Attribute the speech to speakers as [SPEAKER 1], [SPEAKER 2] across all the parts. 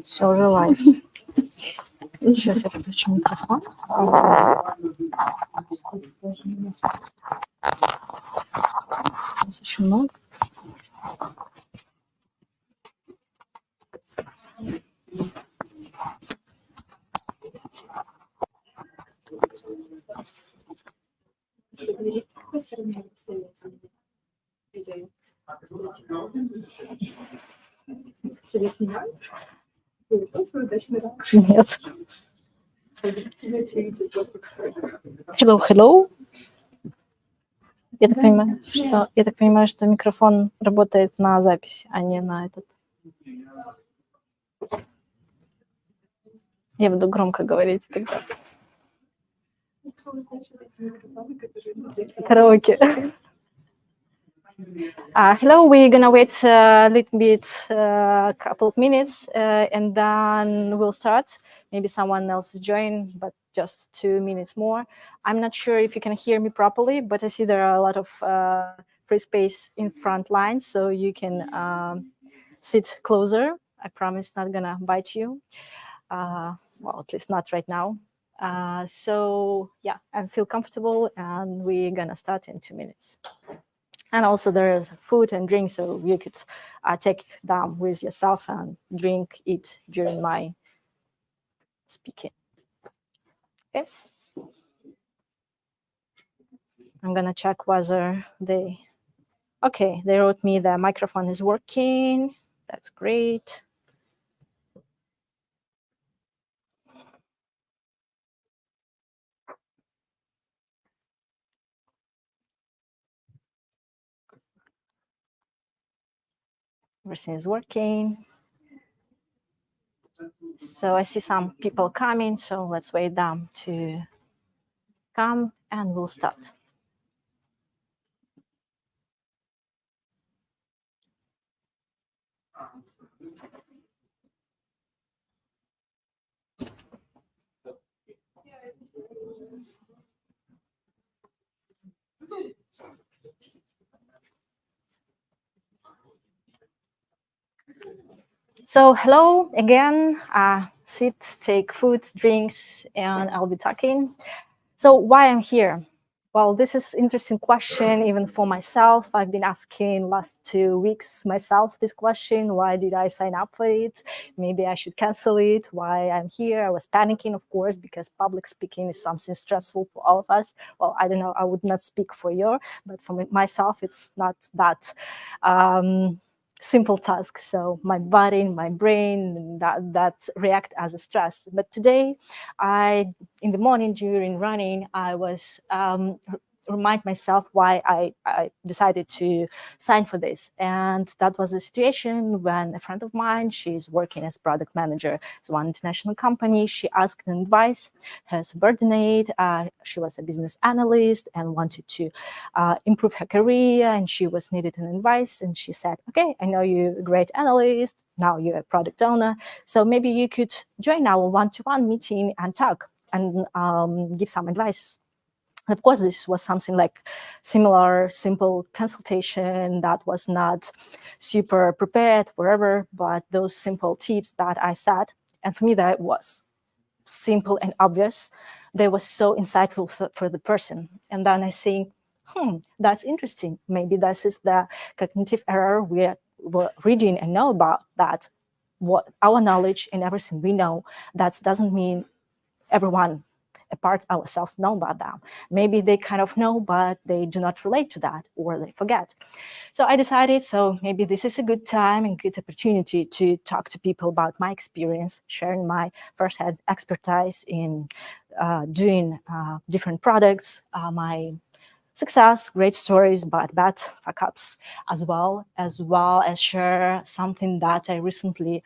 [SPEAKER 1] Все, уже лайв. Сейчас я подключу микрофон. Здесь еще много. Нет. Hello, hello. Я так понимаю, что микрофон работает на запись, а не на этот. Я буду громко говорить тогда. Караоке. Hello, we're gonna wait a little bit, a couple of minutes, and then we'll start. Maybe someone else is joining, but just 2 minutes more. I'm not sure if you can hear me properly, but I see there are a lot of free space in front lines, so you can sit closer. I promise not gonna bite you. Well, at least not right now. So yeah, I feel comfortable, and we're gonna start in 2 minutes. And also there is food and drink, so you could take them with yourself and drink it during my speaking. Okay. I'm gonna check whether they wrote me the microphone is working. That's great. Everything is working. So I see some people coming, so let's wait them to come and we'll start. So hello again, sit, take food, drinks, and I'll be talking. So why I'm here? Well, this is interesting question even for myself. I've been asking last 2 weeks myself this question. Why did I sign up for it? Maybe I should cancel it. Why I'm here? I was panicking, of course, because public speaking is something stressful for all of us. Well, I don't know, I would not speak for you, but for myself, it's not that simple task. So my body, my brain, that react as a stress. But today, in the morning during running, I was remind myself why I decided to sign for this. And that was a situation when a friend of mine, she's working as product manager at one international company. She asked an advice. Her subordinate, she was a business analyst and wanted to improve her career, and she was needed an advice. And she said, okay, I know you're a great analyst. Now you're a product owner. So maybe you could join our one-to-one meeting and talk and give some advice. Of course, this was something like similar, simple consultation that was not super prepared, wherever, but those simple tips that I said, and for me that was simple and obvious, they were so insightful for the person. And then I think, that's interesting. Maybe this is the cognitive error we're reading and know about, that what our knowledge and everything we know, that doesn't mean everyone apart ourselves know about them. Maybe they kind of know, but they do not relate to that, or they forget. So I decided, so maybe this is a good time and good opportunity to talk to people about my experience, sharing my firsthand expertise in doing different products, my success, great stories, but bad fuck-ups as well as share something that I recently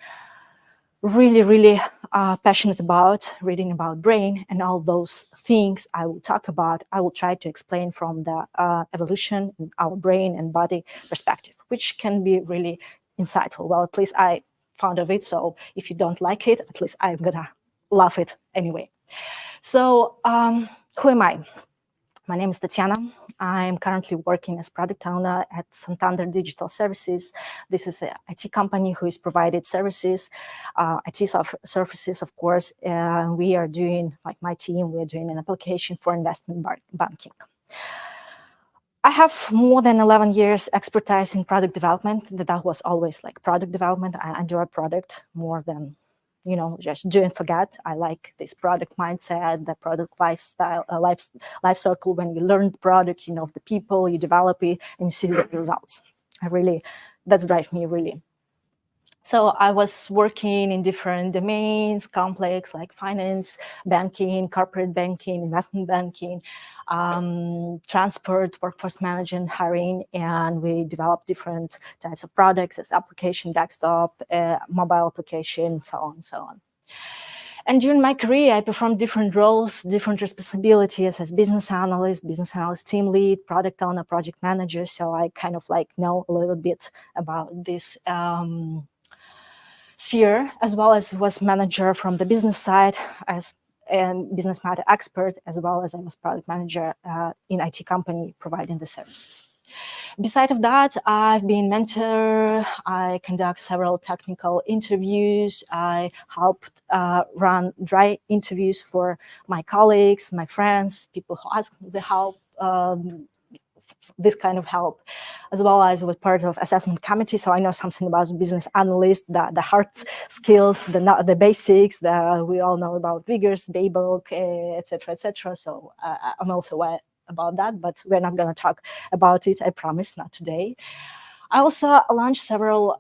[SPEAKER 1] really passionate about, reading about brain and all those things I will talk about. I will try to explain from the evolution in our brain and body perspective, which can be really insightful. Well, at least I found of it. So if you don't like it, at least I'm gonna love it anyway. So who am I? My name is Tatyana. I'm currently working as product owner at Santander Digital Services. This is an IT company who is provided services, IT services, of course. We are doing, like my team, we are doing an application for investment banking. I have more than 11 years expertise in product development. That was always like product development. I enjoy product more than just do and forget. I like this product mindset, the product lifestyle, life cycle. When you learn the product, you know the people, you develop it, and you see the results. That's drive me really. So I was working in different domains, complex like finance, banking, corporate banking, investment banking, transport, workforce management, hiring, and we developed different types of products as application, desktop, mobile application, so on and so on. And during my career, I performed different roles, different responsibilities as business analyst team lead, product owner, project manager. So I kind of like know a little bit about this sphere, as well as was manager from the business side and business matter expert, as well as I was product manager in IT company providing the services. Beside of that, I've been mentor. I conduct several technical interviews. I helped run dry interviews for my colleagues, my friends, people who ask the help. This kind of help, as well as was part of assessment committee. So I know something about business analyst, the hard skills, the basics that we all know about Vigors, Baybook, etc., etc. So I'm also aware about that, but we're not going to talk about it, I promise, not today. I also launched several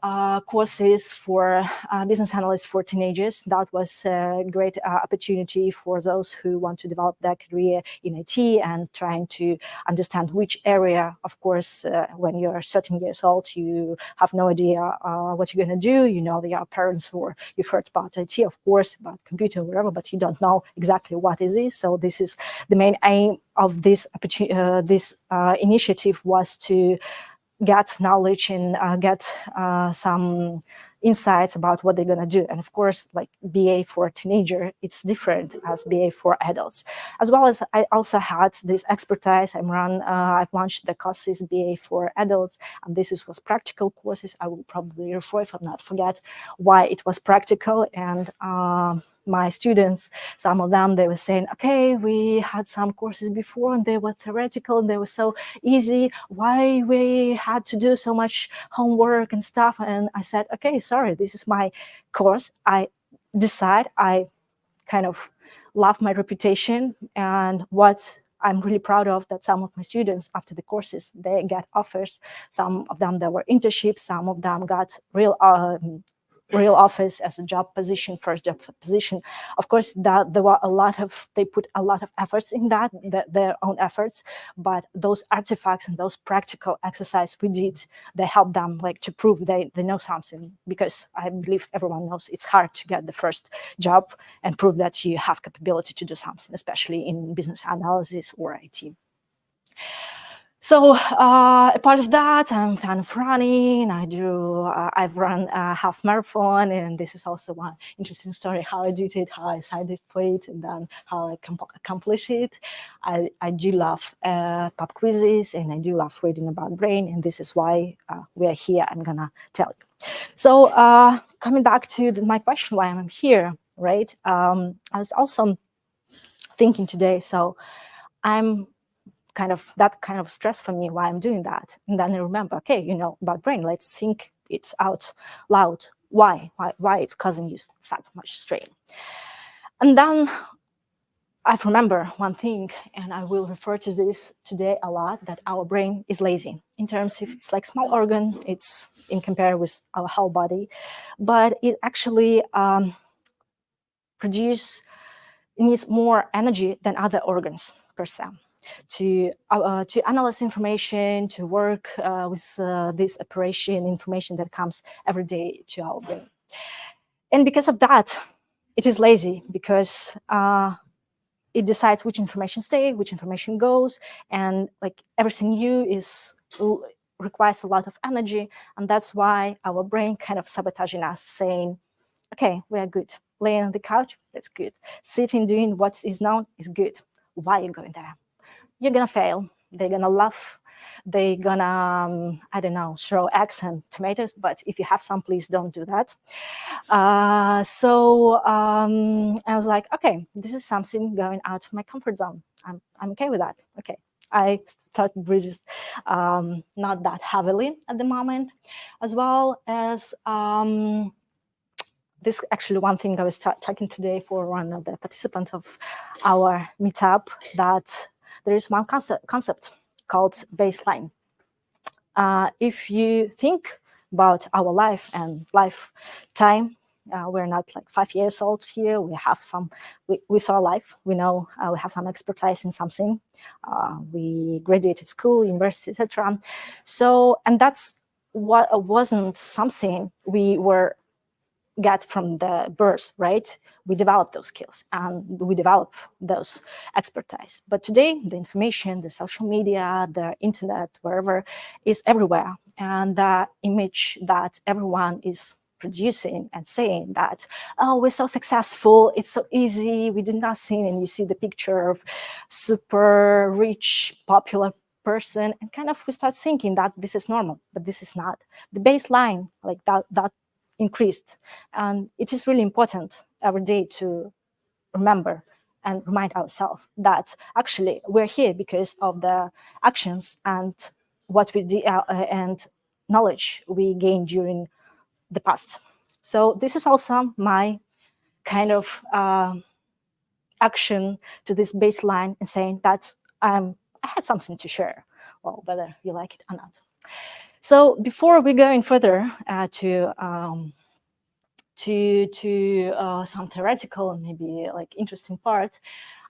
[SPEAKER 1] courses for business analysts for teenagers. That was a great opportunity for those who want to develop their career in IT and trying to understand which area. Of course, when you're 13 years old, you have no idea what you're going to do. You know, there are parents who you've heard about IT, of course, about computer, whatever, but you don't know exactly what it is. So this is the main aim of this initiative, was to get knowledge and get some insights about what they're going to do. And of course, like BA for teenager, it's different as BA for adults. As well as I also had this expertise. I've launched the courses BA for adults, and this was practical courses. I will probably refer, if I'm not forget, why it was practical. And my students, some of them, they were saying, okay, we had some courses before and they were theoretical and they were so easy. Why we had to do so much homework and stuff? And I said, okay, sorry, this is my course. I kind of love my reputation, and what I'm really proud of that some of my students after the courses, they get offers. Some of them, there were internships, some of them got real office as a job position, first job position. Of course, that there were they put a lot of efforts in that, their own efforts, but those artifacts and those practical exercise we did, they help them like to prove they know something, because I believe everyone knows it's hard to get the first job and prove that you have capability to do something, especially in business analysis or IT. So a part of that, I'm kind of running. I've run a half marathon, and this is also one interesting story, how I did it, how I decided for it, and then how I accomplish it. I do love pub quizzes, and I do love reading about brain, and this is why we are here. I'm gonna tell you. So coming back to my question, why I'm here, right? I was also thinking today, so I'm that kind of stress for me, why I'm doing that. And then I remember, okay, about brain, let's think it out loud. Why it's causing you so much strain? And then I remember one thing, and I will refer to this today a lot, that our brain is lazy. In terms of it's like small organ, it's in compare with our whole body, but it actually needs more energy than other organs per se. To analyze information, to work with this operation information that comes every day to our brain. And because of that, it is lazy, because it decides which information stays, which information goes, and like everything new requires a lot of energy. And that's why our brain kind of sabotaging us, saying, okay, we are good. Laying on the couch, that's good. Sitting, doing what is known is good. Why are you going there? you're gonna fail. They're gonna laugh. They're gonna, I don't know, throw eggs and tomatoes. But if you have some, please don't do that. So I was like, okay, this is something going out of my comfort zone. I'm okay with that. Okay. I start breathing not that heavily at the moment, as well as this actually one thing I was talking today for one of the participants of our meetup, that there is one concept called baseline. If you think about our life and lifetime, we're not like 5 years old here. We have some, we saw life. We know we have some expertise in something. We graduated school, university, etc. So, and that's what wasn't something we were get from the birth, right? We develop those skills and we develop those expertise. But today, the information, the social media, the internet, wherever, is everywhere. And the image that everyone is producing and saying that, oh, we're so successful, it's so easy, we do nothing, and you see the picture of super rich, popular person, and kind of we start thinking that this is normal, but this is not. The baseline, like that increased. And it is really important every day to remember and remind ourselves that actually we're here because of the actions and what we did and knowledge we gained during the past. So this is also my kind of action to this baseline and saying that I had something to share, well, whether you like it or not. So before we go in further to some theoretical and maybe like interesting part,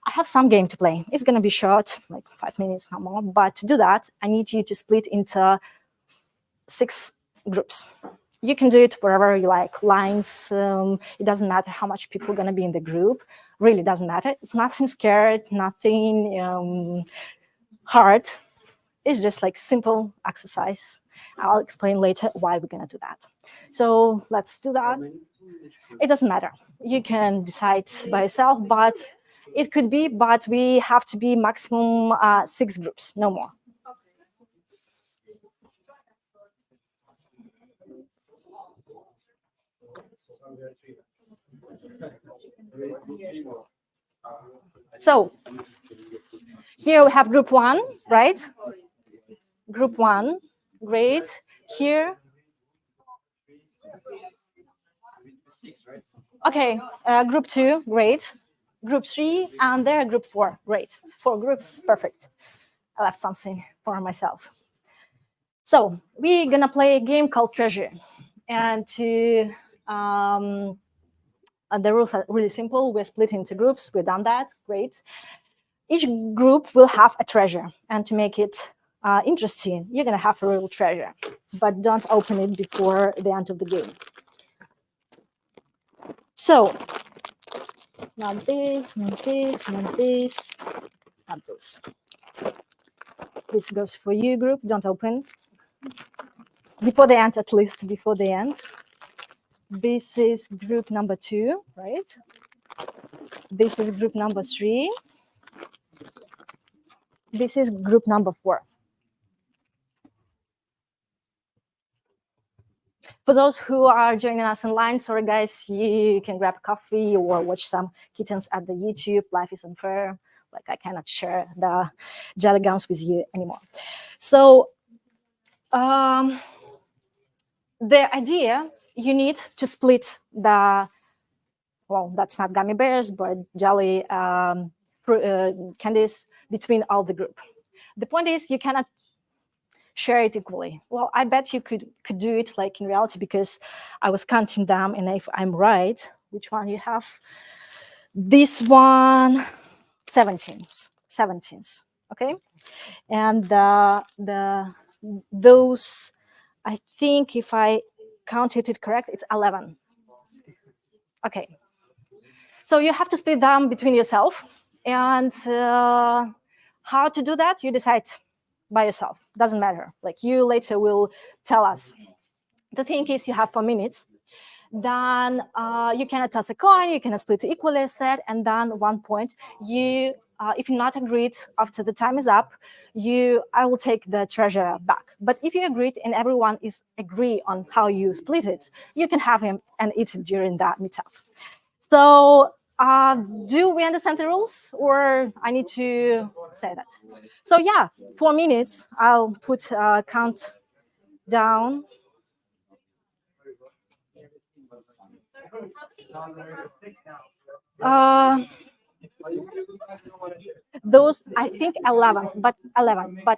[SPEAKER 1] I have some game to play. It's gonna be short, like 5 minutes, not more. But to do that, I need you to split into 6 groups. You can do it wherever you like, lines. It doesn't matter how much people are gonna be in the group. Really doesn't matter. It's nothing scared, nothing hard. It's just like simple exercise. I'll explain later why we're gonna do that. So let's do that. It doesn't matter. You can decide by yourself, but it could be, but we have to be maximum 6 groups, no more. So here we have group 1, right? Group 1, great. Here. Okay, group 2, great. Group 3, and there group 4, great. 4 groups, perfect. I left something for myself. So we're gonna play a game called Treasure. And to the rules are really simple. We're split into groups. We've done that. Great. Each group will have a treasure. And to make it interesting, you're going to have a real treasure. But don't open it before the end of the game. So, not this, not this, not this, not this. This goes for you, group. Don't open. Before the end, at least before the end. This is group number 2, right? This is group number 3. This is group number 4. For those who are joining us online, sorry guys, you can grab a coffee or watch some kittens at the YouTube. Life is unfair. Like I cannot share the jelly gums with you anymore. So the idea, you need to split the, well, that's not gummy bears, but jelly candies between all the group. The point is you cannot share it equally. Well, I bet you could do it like in reality, because I was counting them, and if I'm right, which one you have? This one, 17s, okay? And those, I think if I counted it correct, it's 11. Okay. So you have to split them between yourself, and how to do that, you decide by yourself. Doesn't matter. Like you later will tell us. The thing is, you have 4 minutes. Then you can toss a coin. You can split equally, set, and then 1 point. You if you're not agreed after the time is up, I will take the treasure back. But if you agreed and everyone is agree on how you split it, you can have him and eat it during that meetup. So do we understand the rules, or I need to say that? So yeah, 4 minutes. I'll put count down. Those, I think 11, but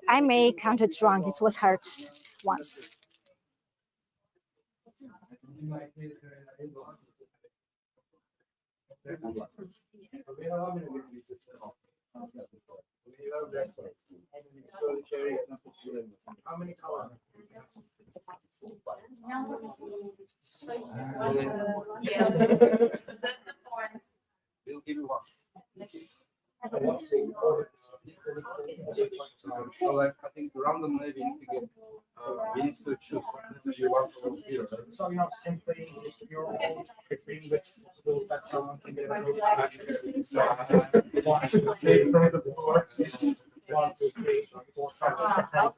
[SPEAKER 1] I may count it wrong. It was hurt once.
[SPEAKER 2] How many colors? We'll give you one. So like I think randomly we need to get we need to choose you want from 0. So you know simply your own picking which will that someone can get One, two, three, 4, 5.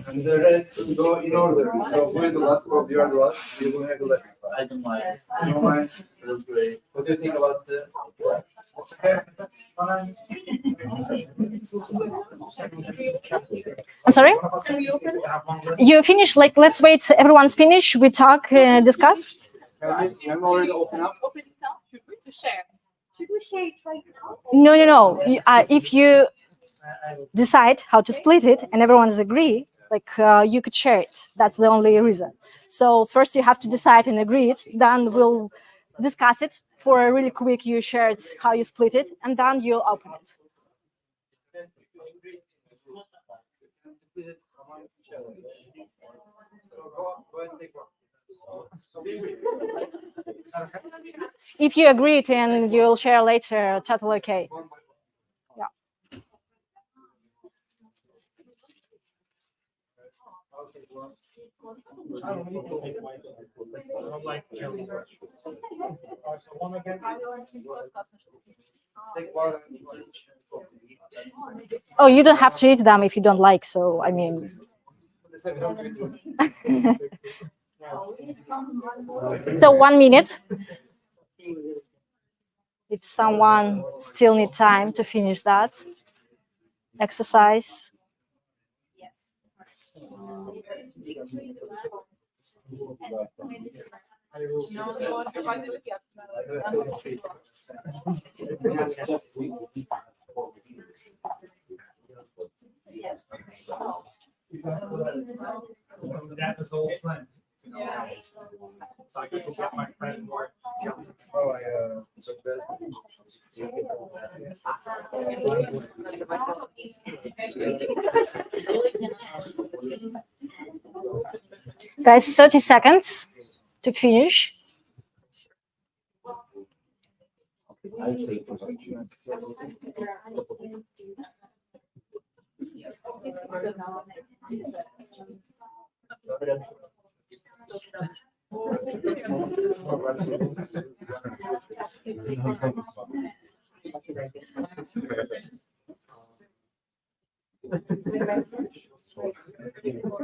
[SPEAKER 2] And the rest will go in order. So who is the last? Rob, you are the last. You will have the last. I don't mind. You don't mind? That's great. What do you think about the?
[SPEAKER 1] I'm sorry? You finish? Like, let's wait. Everyone's finished. We talk, discuss.
[SPEAKER 2] I'm already open up.
[SPEAKER 3] Should we share? Should we share it right now?
[SPEAKER 1] No. If you decide how to split it and everyone's agree, like you could share it. That's the only reason. So first you have to decide and agree it. Then we'll discuss it for a really quick. You share it, how you split it, and then you'll open it. If you agree it and you'll share later, totally okay. Yeah. Oh, you don't have to eat them if you don't like. So I mean. So 1 minute. If someone still need time to finish that exercise.
[SPEAKER 2] That was all planned. Yeah. So I could get my friend more jelly. Oh, I
[SPEAKER 1] 30 seconds to finish.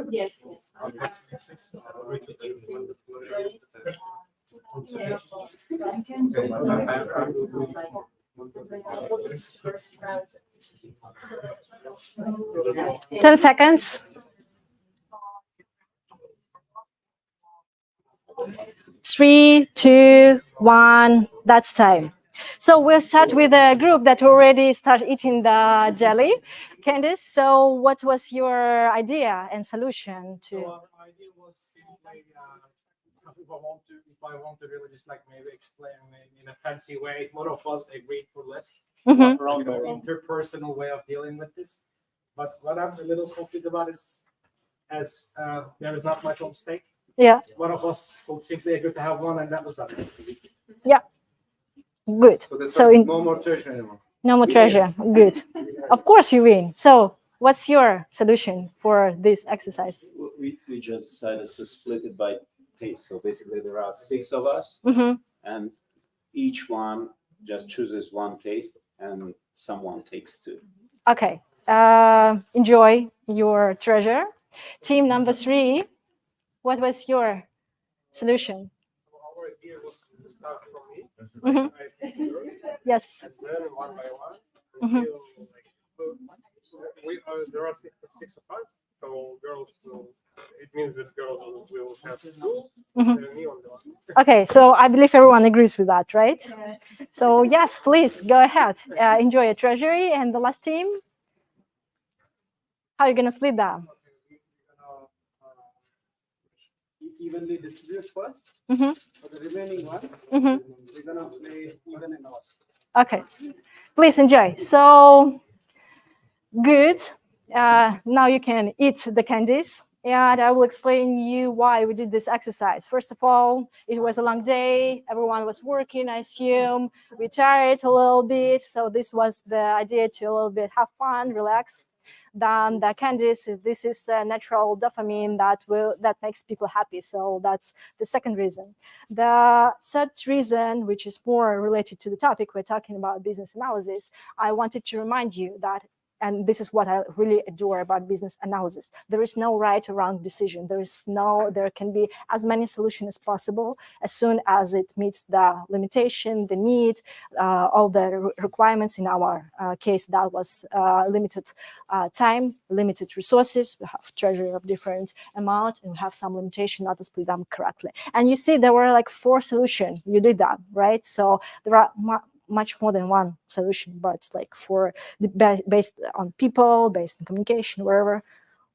[SPEAKER 3] Yes.
[SPEAKER 1] 10 seconds. 3, 2, 1. That's time. So we'll start with a group that already started eating the jelly. Candice, so what was your idea and solution to?
[SPEAKER 2] So our idea was simply if I want to really just like maybe explain in a fancy way, a lot of us agreed for less around the interpersonal way of dealing with this. But what I'm a little confused about is, as there is not much on stake.
[SPEAKER 1] Yeah.
[SPEAKER 2] One of us would simply agree to have one, and that was done.
[SPEAKER 1] Yeah. Good.
[SPEAKER 2] So no more treasure anymore.
[SPEAKER 1] No more treasure. Good. Of course you win. So what's your solution for this exercise?
[SPEAKER 4] We just decided to split it by taste. So basically there are 6 of us, and each one just chooses one case and someone takes two.
[SPEAKER 1] Okay. Enjoy your treasure. Team number 3, what was your solution?
[SPEAKER 2] Our idea was to start from me.
[SPEAKER 1] Mhm. Yes.
[SPEAKER 2] And then one by one,
[SPEAKER 1] Mhm.
[SPEAKER 2] until there are six of us. So girls will. It means that girls will have two,
[SPEAKER 1] Mhm.
[SPEAKER 2] and me on the one.
[SPEAKER 1] Okay, so I believe everyone agrees with that, right? So yes, please go ahead. Enjoy your treasury. And the last team, how are you gonna split that?
[SPEAKER 5] Evenly distribute first.
[SPEAKER 1] Mhm.
[SPEAKER 5] For the remaining one,
[SPEAKER 1] Mhm.
[SPEAKER 5] we're gonna play even and odd.
[SPEAKER 1] Okay, please enjoy. So good. Now you can eat the candies. And I will explain you why we did this exercise. First of all, it was a long day. Everyone was working, I assume. We tired a little bit. So this was the idea to a little bit have fun, relax. Then the candies, this is a natural dopamine that makes people happy. So that's the second reason. The third reason, which is more related to the topic, we're talking about business analysis. I wanted to remind you that, and this is what I really adore about business analysis, there is no right or wrong decision. There can be as many solutions as possible as soon as it meets the limitation, the need, all the requirements. In our case, that was limited time, limited resources. We have treasury of different amount, and we have some limitation not to split them correctly. And you see, there were like 4 solutions. You did that, right? So there are much more than one solution, but like for the based on people, based on communication, wherever,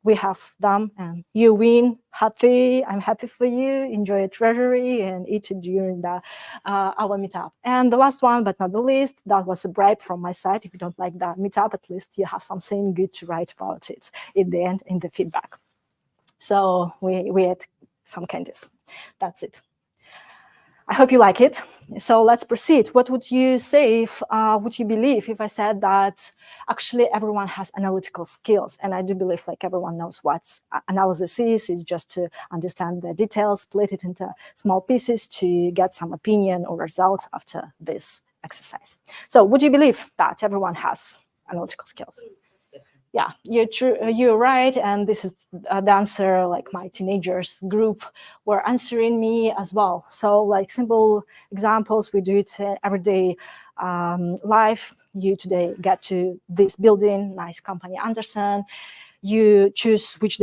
[SPEAKER 1] we have them, and you win. Happy, I'm happy for you. Enjoy your treasury and eat it during the our meetup. And the last one, but not the least, that was a bribe from my side. If you don't like that meetup, at least you have something good to write about it in the end, in the feedback. So we ate some candies. That's it. I hope you like it. So let's proceed. What would you say if, would you believe if I said that actually everyone has analytical skills? And I do believe like everyone knows what analysis is just to understand the details, split it into small pieces to get some opinion or result after this exercise. So would you believe that everyone has analytical skills? Yeah, you're right, and this is the answer. Like my teenagers group were answering me as well. So like simple examples, we do it everyday life. You today get to this building, nice company, Andersen. You choose which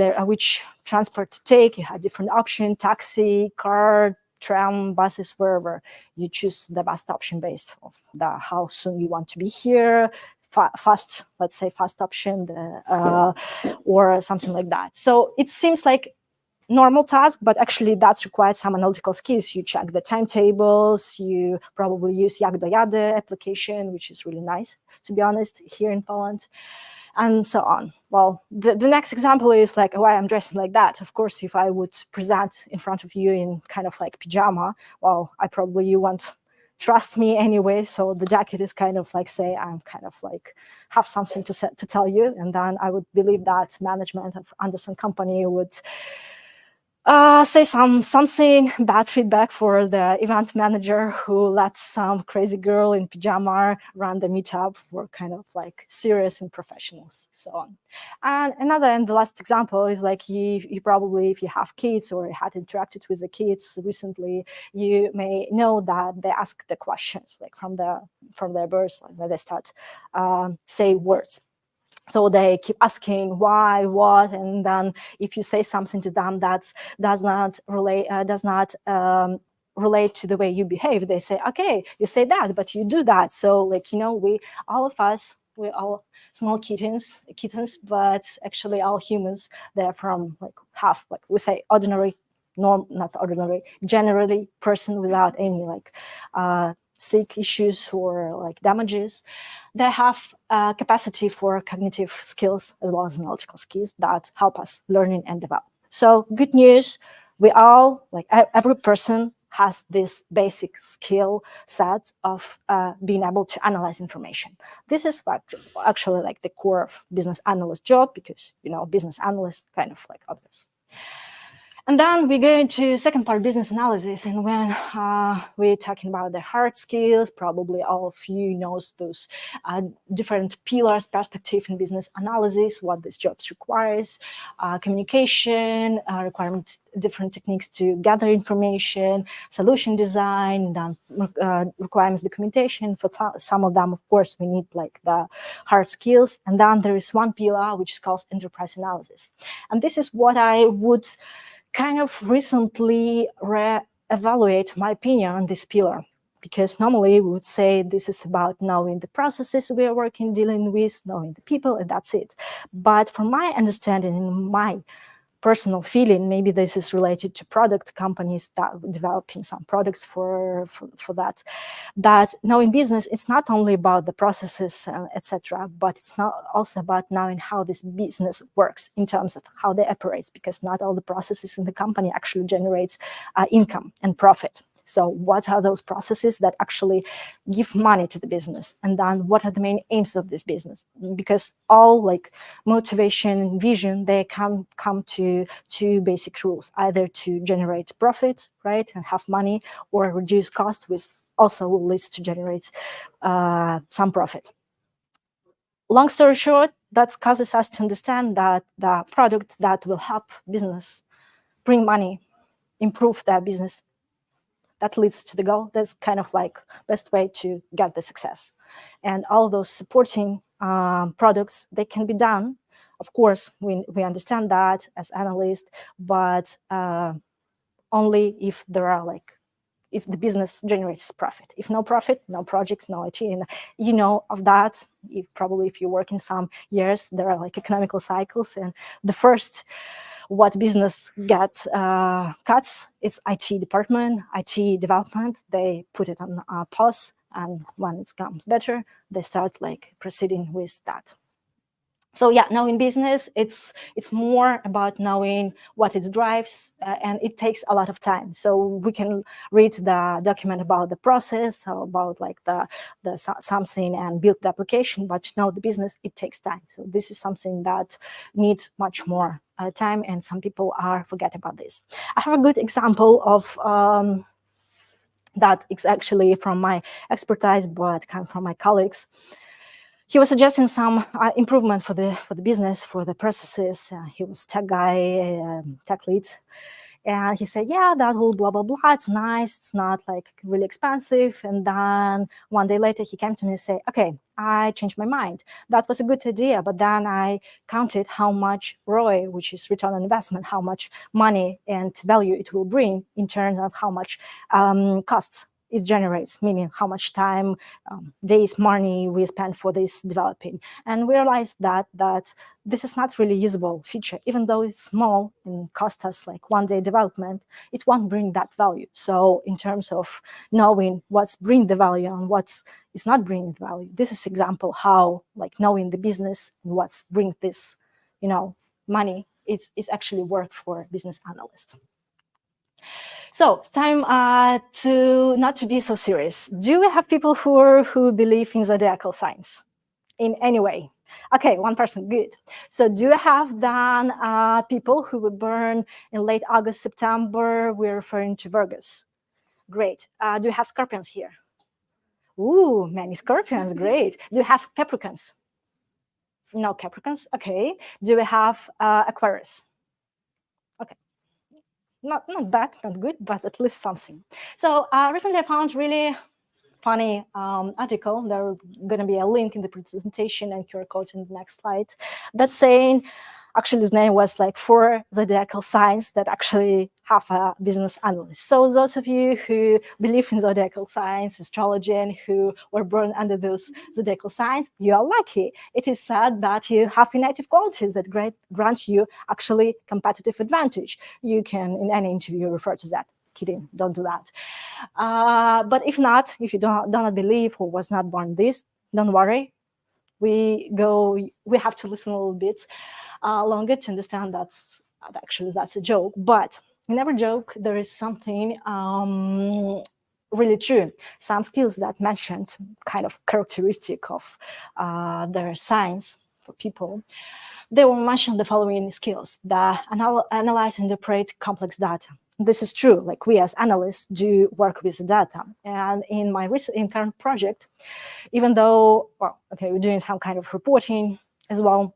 [SPEAKER 1] transport to take. You have different options: taxi, car, tram, buses, wherever. You choose the best option based on how soon you want to be here. Fast, let's say fast option, or something like that. So it seems like normal task, but actually that's required some analytical skills. You check the timetables, you probably use Jak dojadę application, which is really nice, to be honest, here in Poland, and so on. Well, the next example is like why I'm dressing like that. Of course, if I would present in front of you in kind of like pajama, well, you won't trust me anyway. So the jacket is kind of like, say, I'm kind of like have something to tell you, and then I would believe that management of Andersen company would say something bad feedback for the event manager who let some crazy girl in pajama run the meetup for kind of like serious and professionals, so on. And another and the last example is like you probably, if you have kids or had interacted with the kids recently, you may know that they ask the questions like from their birth, like when they start say words. So they keep asking why, what, and then if you say something to them that does not relate to the way you behave, they say, okay, you say that, but you do that. So like, we're all small kittens, but actually all humans, they're from like half, like we say ordinary, not ordinary, generally person without any like sick issues or like damages. They have capacity for cognitive skills as well as analytical skills that help us learning and develop. So good news, we all, like every person has this basic skill set of being able to analyze information. This is actually like the core of business analyst job, because, business analyst kind of like obvious. And then we go into second part, business analysis. And when we're talking about the hard skills, probably all of you knows those different pillars, perspective in business analysis, what this job requires, communication, requirement, different techniques to gather information, solution design, then requirements documentation. For some of them, of course, we need like the hard skills. And then there is one pillar which is called enterprise analysis. And this is what I would kind of recently re-evaluate my opinion on this pillar, because normally we would say this is about knowing the processes we are working, dealing with, knowing the people, and that's it. But from my understanding and my personal feeling, maybe this is related to product companies that are developing some products for that knowing business, it's not only about the processes, etc., but it's not also about knowing how this business works in terms of how they operate, because not all the processes in the company actually generates income and profit. So what are those processes that actually give money to the business? And then what are the main aims of this business? Because all like motivation and vision, they come to two basic rules, either to generate profit, right, and have money, or reduce cost, which also will lead to generate some profit. Long story short, that causes us to understand that the product that will help business bring money, improve their business, that leads to the goal. That's kind of like best way to get the success. And all those supporting products, they can be done. Of course, we understand that as analysts, but only if there are like, if the business generates profit. If no profit, no projects, no IT. And you know of that, if you work in some years, there are like economical cycles. And the first what business get cuts, it's IT department, IT development. They put it on pause, and when it comes better, they start like proceeding with that. So yeah, knowing business, it's more about knowing what it drives, and it takes a lot of time. So we can read the document about the process, about like the something, and build the application, but to know the business, it takes time. So this is something that needs much more time, and some people forget about this. I have a good example of that. It's actually from my expertise, but kind of from my colleagues. He was suggesting some improvement for the business, for the processes. He was tech guy, tech lead. And he said, yeah, that will blah, blah, blah. It's nice. It's not like really expensive. And then one day later, he came to me and said, okay, I changed my mind. That was a good idea. But then I counted how much ROI, which is return on investment, how much money and value it will bring in terms of how much costs it generates, meaning how much time, days, money we spend for this developing. And we realized that this is not really usable feature. Even though it's small and cost us like 1 day development, it won't bring that value. So in terms of knowing what's bring the value and what's is not bringing the value, this is example how like knowing the business and what's brings this, money, it's actually work for business analysts. So time to not to be so serious. Do we have people who believe in zodiacal signs in any way? Okay, one person, good. So do you have then people who were born in late August, September? We're referring to Virgos. Great. Do you have Scorpions here? Ooh, many Scorpions, great. Do you have Capricorns? No Capricorns, okay. Do we have Aquarius? Okay. Not bad, not good, but at least something. So recently I found really funny article. There's going to be a link in the presentation and QR code in the next slide. That's saying, actually the name was like 4 zodiacal signs that actually have a business analyst. So those of you who believe in zodiacal signs, astrology, and who were born under those zodiacal signs, you are lucky. It is said that you have innate qualities that grant you actually competitive advantage. You can, in any interview, refer to that. Kidding, don't do that. But if not, if you do not believe or was not born this, don't worry. We have to listen a little bit longer to understand that's a joke. But in every joke, there is something really true. Some skills that mentioned kind of characteristic of their signs. for people, they will mention the following skills: the analyze and interpret complex data. This is true. Like, we as analysts do work with the data, and in my current project, even though, well, okay, we're doing some kind of reporting as well.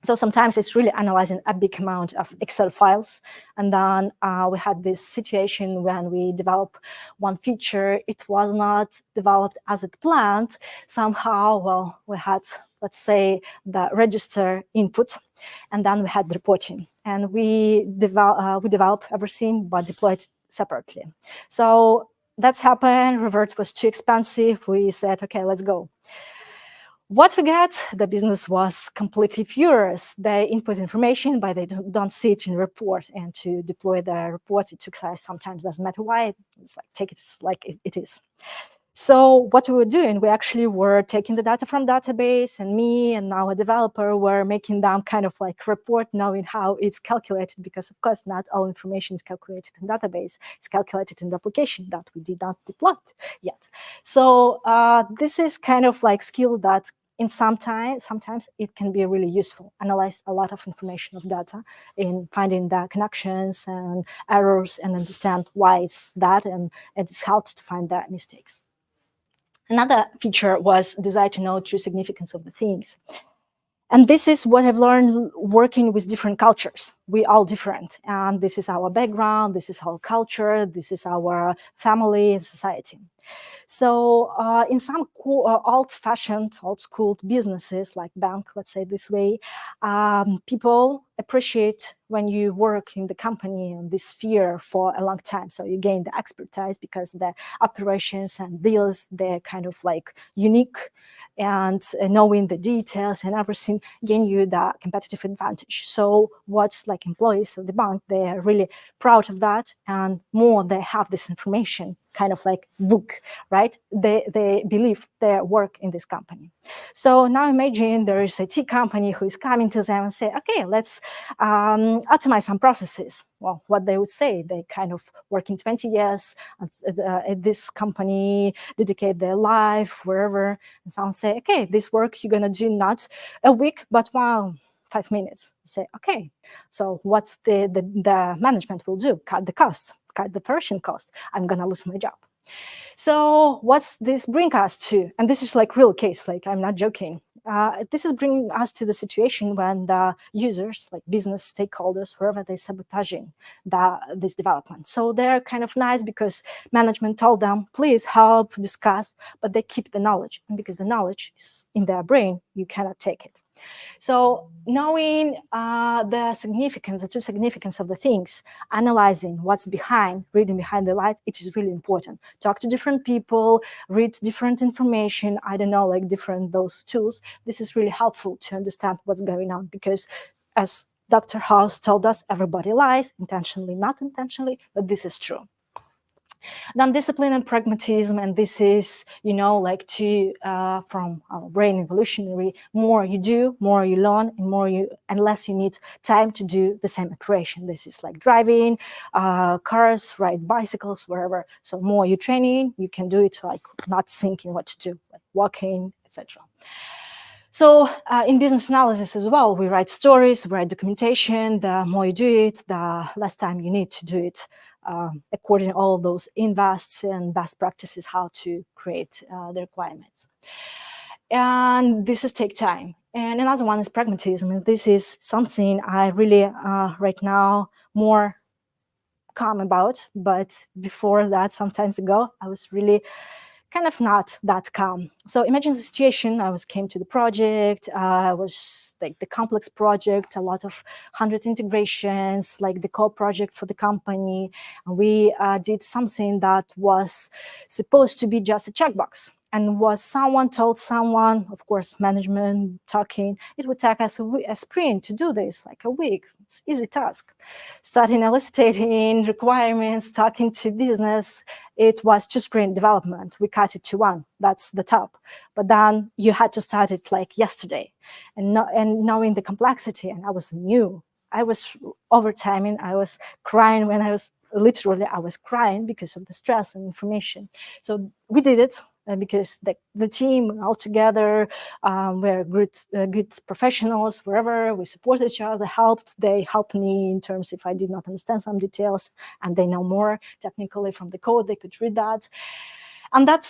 [SPEAKER 1] So sometimes it's really analyzing a big amount of Excel files. And then we had this situation when we developed one feature. It was not developed as it planned. Somehow, well, we had, let's say, the register input, and then we had reporting. And we developed everything, but deployed separately. So that's happened. Revert was too expensive. We said, okay, let's go. What we got, the business was completely furious. They input information, but they don't see it in report. And to deploy the report, it took us sometimes, doesn't matter why, it's like, take it like it is. So what we were doing, we actually were taking the data from database, and me and now a developer were making them kind of like report, knowing how it's calculated, because of course not all information is calculated in database. It's calculated in the application that we did not deploy yet. So this is kind of like skill that in sometimes it can be really useful. Analyze a lot of information of data in finding the connections and errors and understand why it's that, and it helps to find the mistakes. Another feature was desire to know true significance of the things. And this is what I've learned working with different cultures. We all different, and this is our background, this is our culture, this is our family and society. So in some old-fashioned, old-school businesses like bank, let's say this way, people appreciate when you work in the company in this sphere for a long time. So you gain the expertise because the operations and deals, they're kind of like unique, and knowing the details and everything gain you the competitive advantage. So what's like employees of the bank, they're really proud of that, and more they have this information, kind of like book, right? They believe their work in this company. So now imagine there is a IT company who is coming to them and say, okay, let's optimize some processes. Well, what they would say, they kind of working 20 years at this company, dedicate their life wherever, and someone say, okay, this work you're gonna do not a week, but 5 minutes. Say, okay, so what's the management will do? Cut the costs, cut the operation cost. I'm gonna lose my job. So what's this bring us to? And this is like real case, like I'm not joking. This is bringing us to the situation when the users, like business stakeholders, wherever they're sabotaging this development. So they're kind of nice because management told them, please help, discuss, but they keep the knowledge. And because the knowledge is in their brain, you cannot take it. So knowing the true significance of the things, analyzing what's behind, reading behind the light, it is really important. Talk to different people, read different information, I don't know, like different those tools. This is really helpful to understand what's going on, because as Dr. House told us, everybody lies, intentionally, not intentionally, but this is true. Then discipline and pragmatism, and this is, like from our brain evolutionary, more you do, more you learn, and less you need time to do the same operation. This is like driving cars, ride bicycles, wherever. So more you training, you can do it like not thinking what to do, like walking, etc. So in business analysis as well, we write stories, we write documentation. The more you do it, the less time you need to do it, according to all of those invests and best practices, how to create the requirements. And this is take time. And another one is pragmatism. And this is something I really, right now, more calm about. But before that, some times ago, I was really kind of not that calm. So imagine the situation, came to the project, was like the complex project, a lot of 100 integrations, like the core project for the company. And we did something that was supposed to be just a checkbox. And was someone told someone, of course, management talking, it would take us a sprint to do this, like a week. It's easy task. Starting eliciting requirements, talking to business, it was 2 sprint development. We cut it to 1. That's the top. But then you had to start it like yesterday, and knowing the complexity. And I was new. I was overtiming. I was crying when I was crying because of the stress and information. So we did it. because the team all together, we're good professionals. Wherever we support each other, they helped me in terms if I did not understand some details, and they know more technically from the code. They could read that. And that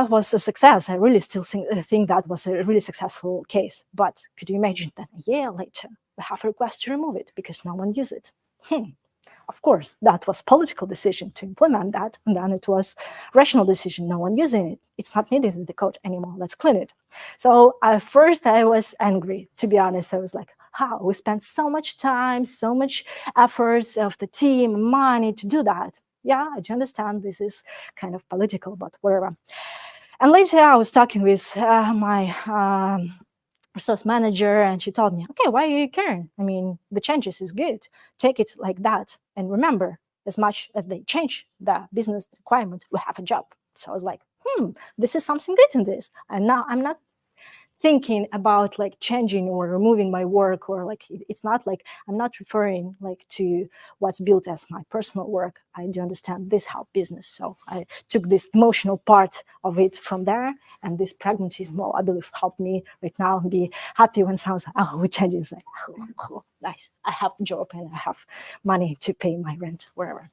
[SPEAKER 1] was a success. I really still think that was a really successful case. But could you imagine that a year later, we have a request to remove it because no one used it? Of course, that was political decision to implement that. And then it was rational decision, no one using it. It's not needed in the code anymore. Let's clean it. So at first I was angry, to be honest. I was like, how? We spent so much time, so much efforts of the team, money to do that. Yeah, I do understand this is kind of political, but whatever. And later I was talking with my resource manager, and she told me, okay, why are you caring? I mean, the changes is good. Take it like that. And remember, as much as they change the business requirement, we have a job. So I was like, this is something good in this. And now I'm not thinking about like changing or removing my work, or like it's not like I'm not referring like to what's built as my personal work. I do understand this help business, so I took this emotional part of it from there, and this pragmatism, well, I believe helped me right now be happy when someone's like, oh, we change. It's like, oh, nice, I have a job and I have money to pay my rent wherever.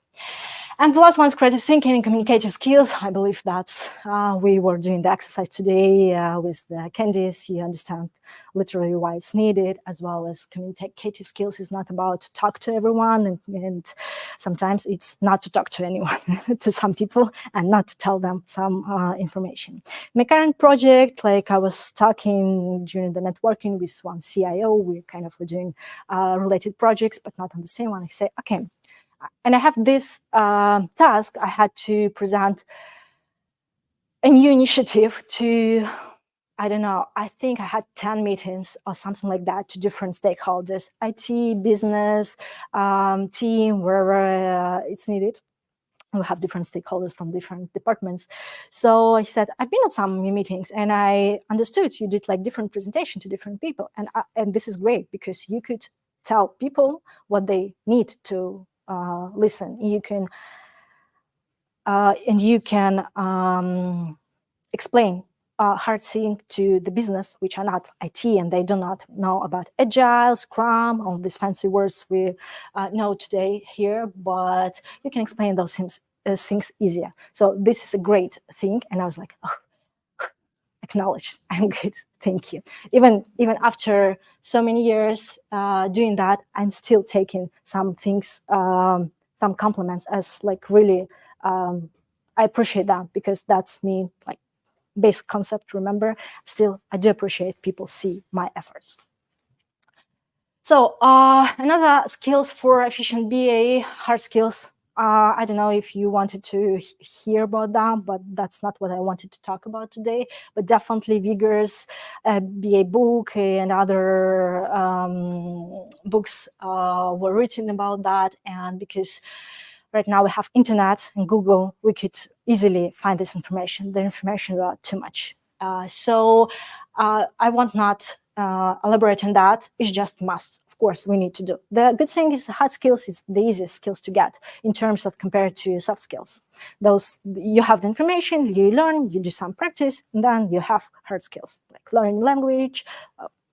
[SPEAKER 1] And the last one is creative thinking and communicative skills. I believe that's, we were doing the exercise today with the candies. You understand literally why it's needed, as well as communicative skills is not about to talk to everyone. And sometimes it's not to talk to anyone, to some people, and not to tell them some information. My current project, like I was talking during the networking with one CIO, we're kind of doing related projects, but not on the same one. I say, okay, and I have this task. I had to present a new initiative to, I don't know, I think I had 10 meetings or something like that to different stakeholders, IT, business, team, wherever it's needed. We have different stakeholders from different departments. So I said, I've been at some meetings and I understood you did like different presentation to different people. And this is great because you could tell people what they need to listen. You can explain hard thing to the business, which are not IT, and they do not know about Agile, Scrum, all these fancy words we know today here. But you can explain those things easier. So this is a great thing. And I was like, oh, acknowledged. I'm good. Thank you. Even after so many years doing that, I'm still taking some things, some compliments as like really, I appreciate that because that's me, like basic concept, remember. Still, I do appreciate people see my efforts. So another skills for efficient BA, hard skills. I don't know if you wanted to hear about that, but that's not what I wanted to talk about today. But definitely Vigor's BA book and other books were written about that. And because right now we have internet and Google, we could easily find this information. The information is too much. So I want not elaborate on that. It's just must. Of course, we need to do. The good thing is the hard skills is the easiest skills to get in terms of compared to soft skills. Those, you have the information, you learn, you do some practice, and then you have hard skills like learning language.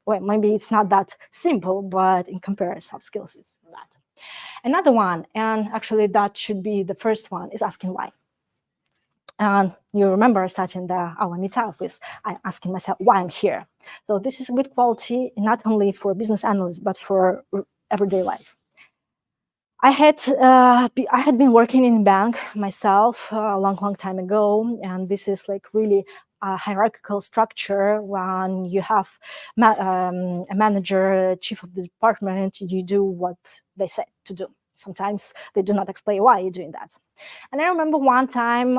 [SPEAKER 1] Well, maybe it's not that simple, but in comparison, soft skills is that. Another one, and actually that should be the first one, is asking why. And you remember starting our meetup with asking myself why I'm here. So this is a good quality, not only for business analysts, but for everyday life. I had been working in a bank myself a long time ago, and this is like really a hierarchical structure. When you have a manager, chief of the department, you do what they say to do. Sometimes they do not explain why you're doing that. And I remember one time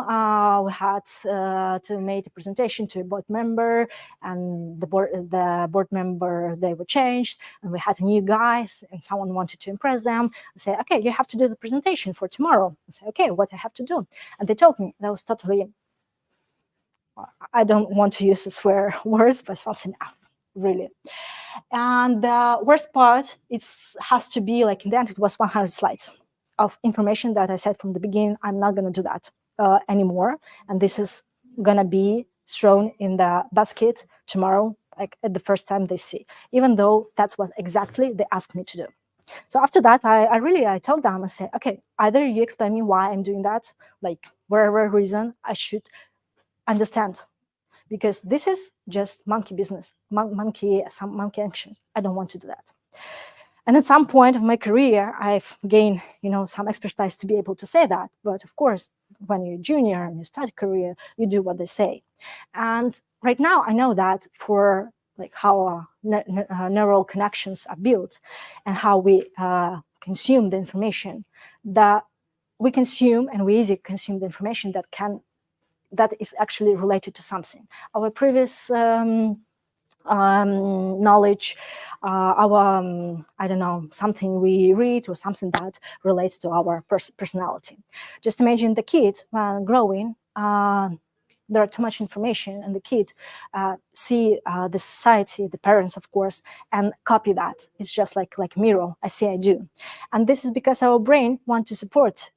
[SPEAKER 1] we had to make a presentation to a board member, and the board member, they were changed, and we had new guys, and someone wanted to impress them and say, okay, you have to do the presentation for tomorrow. I say, okay, what I have to do? And they told me that was totally, I don't want to use the swear words, but something else, really. And the worst part, has to be like in the end, it was 100 slides of information that I said from the beginning, I'm not going to do that anymore. And this is going to be thrown in the basket tomorrow, like at the first time they see, even though that's what exactly they asked me to do. So after that, I told them, I said, okay, either you explain me why I'm doing that, like whatever reason I should understand, because this is just monkey business, some monkey actions. I don't want to do that. And at some point of my career, I've gained, some expertise to be able to say that. But of course, when you're junior and you start a career, you do what they say. And right now, I know that for like how neural connections are built and how we consume the information, that we consume and we easily consume the information that is actually related to something. Our previous knowledge, I don't know, something we read or something that relates to our personality. Just imagine the kid while growing, there are too much information, and the kid see the society, the parents, of course, and copy that. It's just like mirror, I say, I do. And this is because our brain wants to support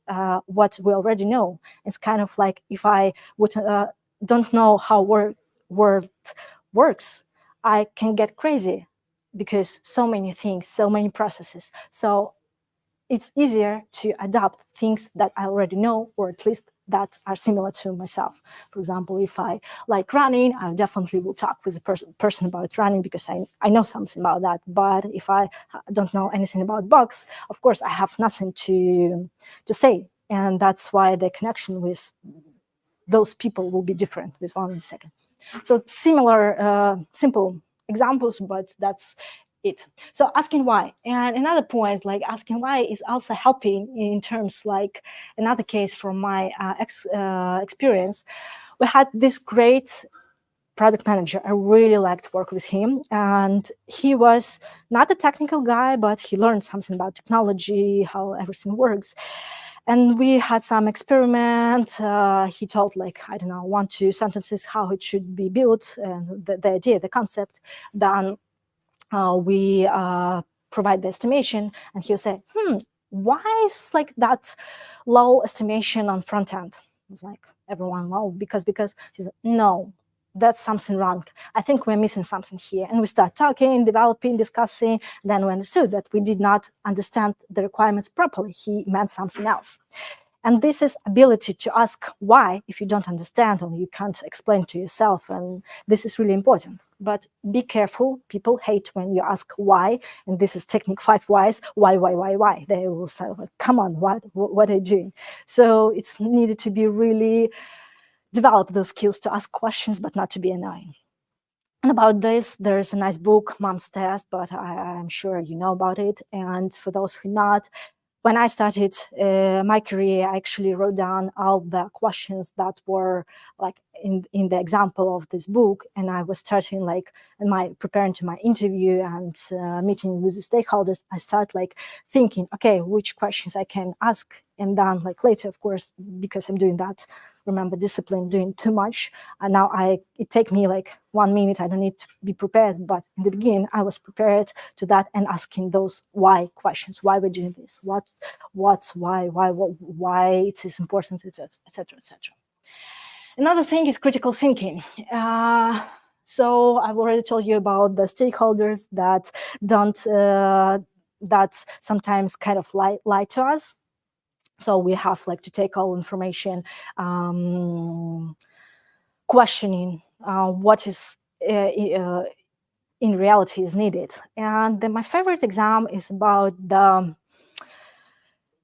[SPEAKER 1] what we already know. It's kind of like if I would don't know how word works, I can get crazy because so many things, so many processes. So it's easier to adopt things that I already know, or at least that are similar to myself. For example, if I like running, I definitely will talk with a person about running because I know something about that. But if I don't know anything about bugs, of course, I have nothing to say. And that's why the connection with those people will be different with 1 second. So similar, simple examples, but that's it. So asking why. And another point, like asking why is also helping in terms like another case from my experience. We had this great product manager. I really liked to work with him. And he was not a technical guy, but he learned something about technology, how everything works. And we had some experiment. He told I don't know, 1, 2 sentences how it should be built, and the idea, the concept. Then we provide the estimation, and he'll say, why is that low estimation on front end? It's like everyone, well, because he's like, no, that's something wrong. I think we're missing something here. And we start talking, developing, discussing. Then we understood that we did not understand the requirements properly. He meant something else. And this is ability to ask why if you don't understand or you can't explain to yourself. And this is really important. But be careful. People hate when you ask why. And this is technique 5 whys. Why? They will say, come on, what are you doing? So it's needed to be really develop those skills to ask questions, but not to be annoying. And about this, there's a nice book, Mom's Test, but I'm sure you know about it. And for those who not, when I started my career, I actually wrote down all the questions that were in the example of this book. And I was starting preparing to my interview and meeting with the stakeholders. I start thinking, okay, which questions I can ask. And then later, of course, because I'm doing that, remember discipline, doing too much. And now it take me 1 minute. I don't need to be prepared. But in the beginning, I was prepared to that and asking those why questions. Why we're doing this? Why it is important, etc. Another thing is critical thinking. So I've already told you about the stakeholders that don't, that sometimes kind of lie to us. So we have to take all information, questioning what is in reality is needed. And then my favorite example is about the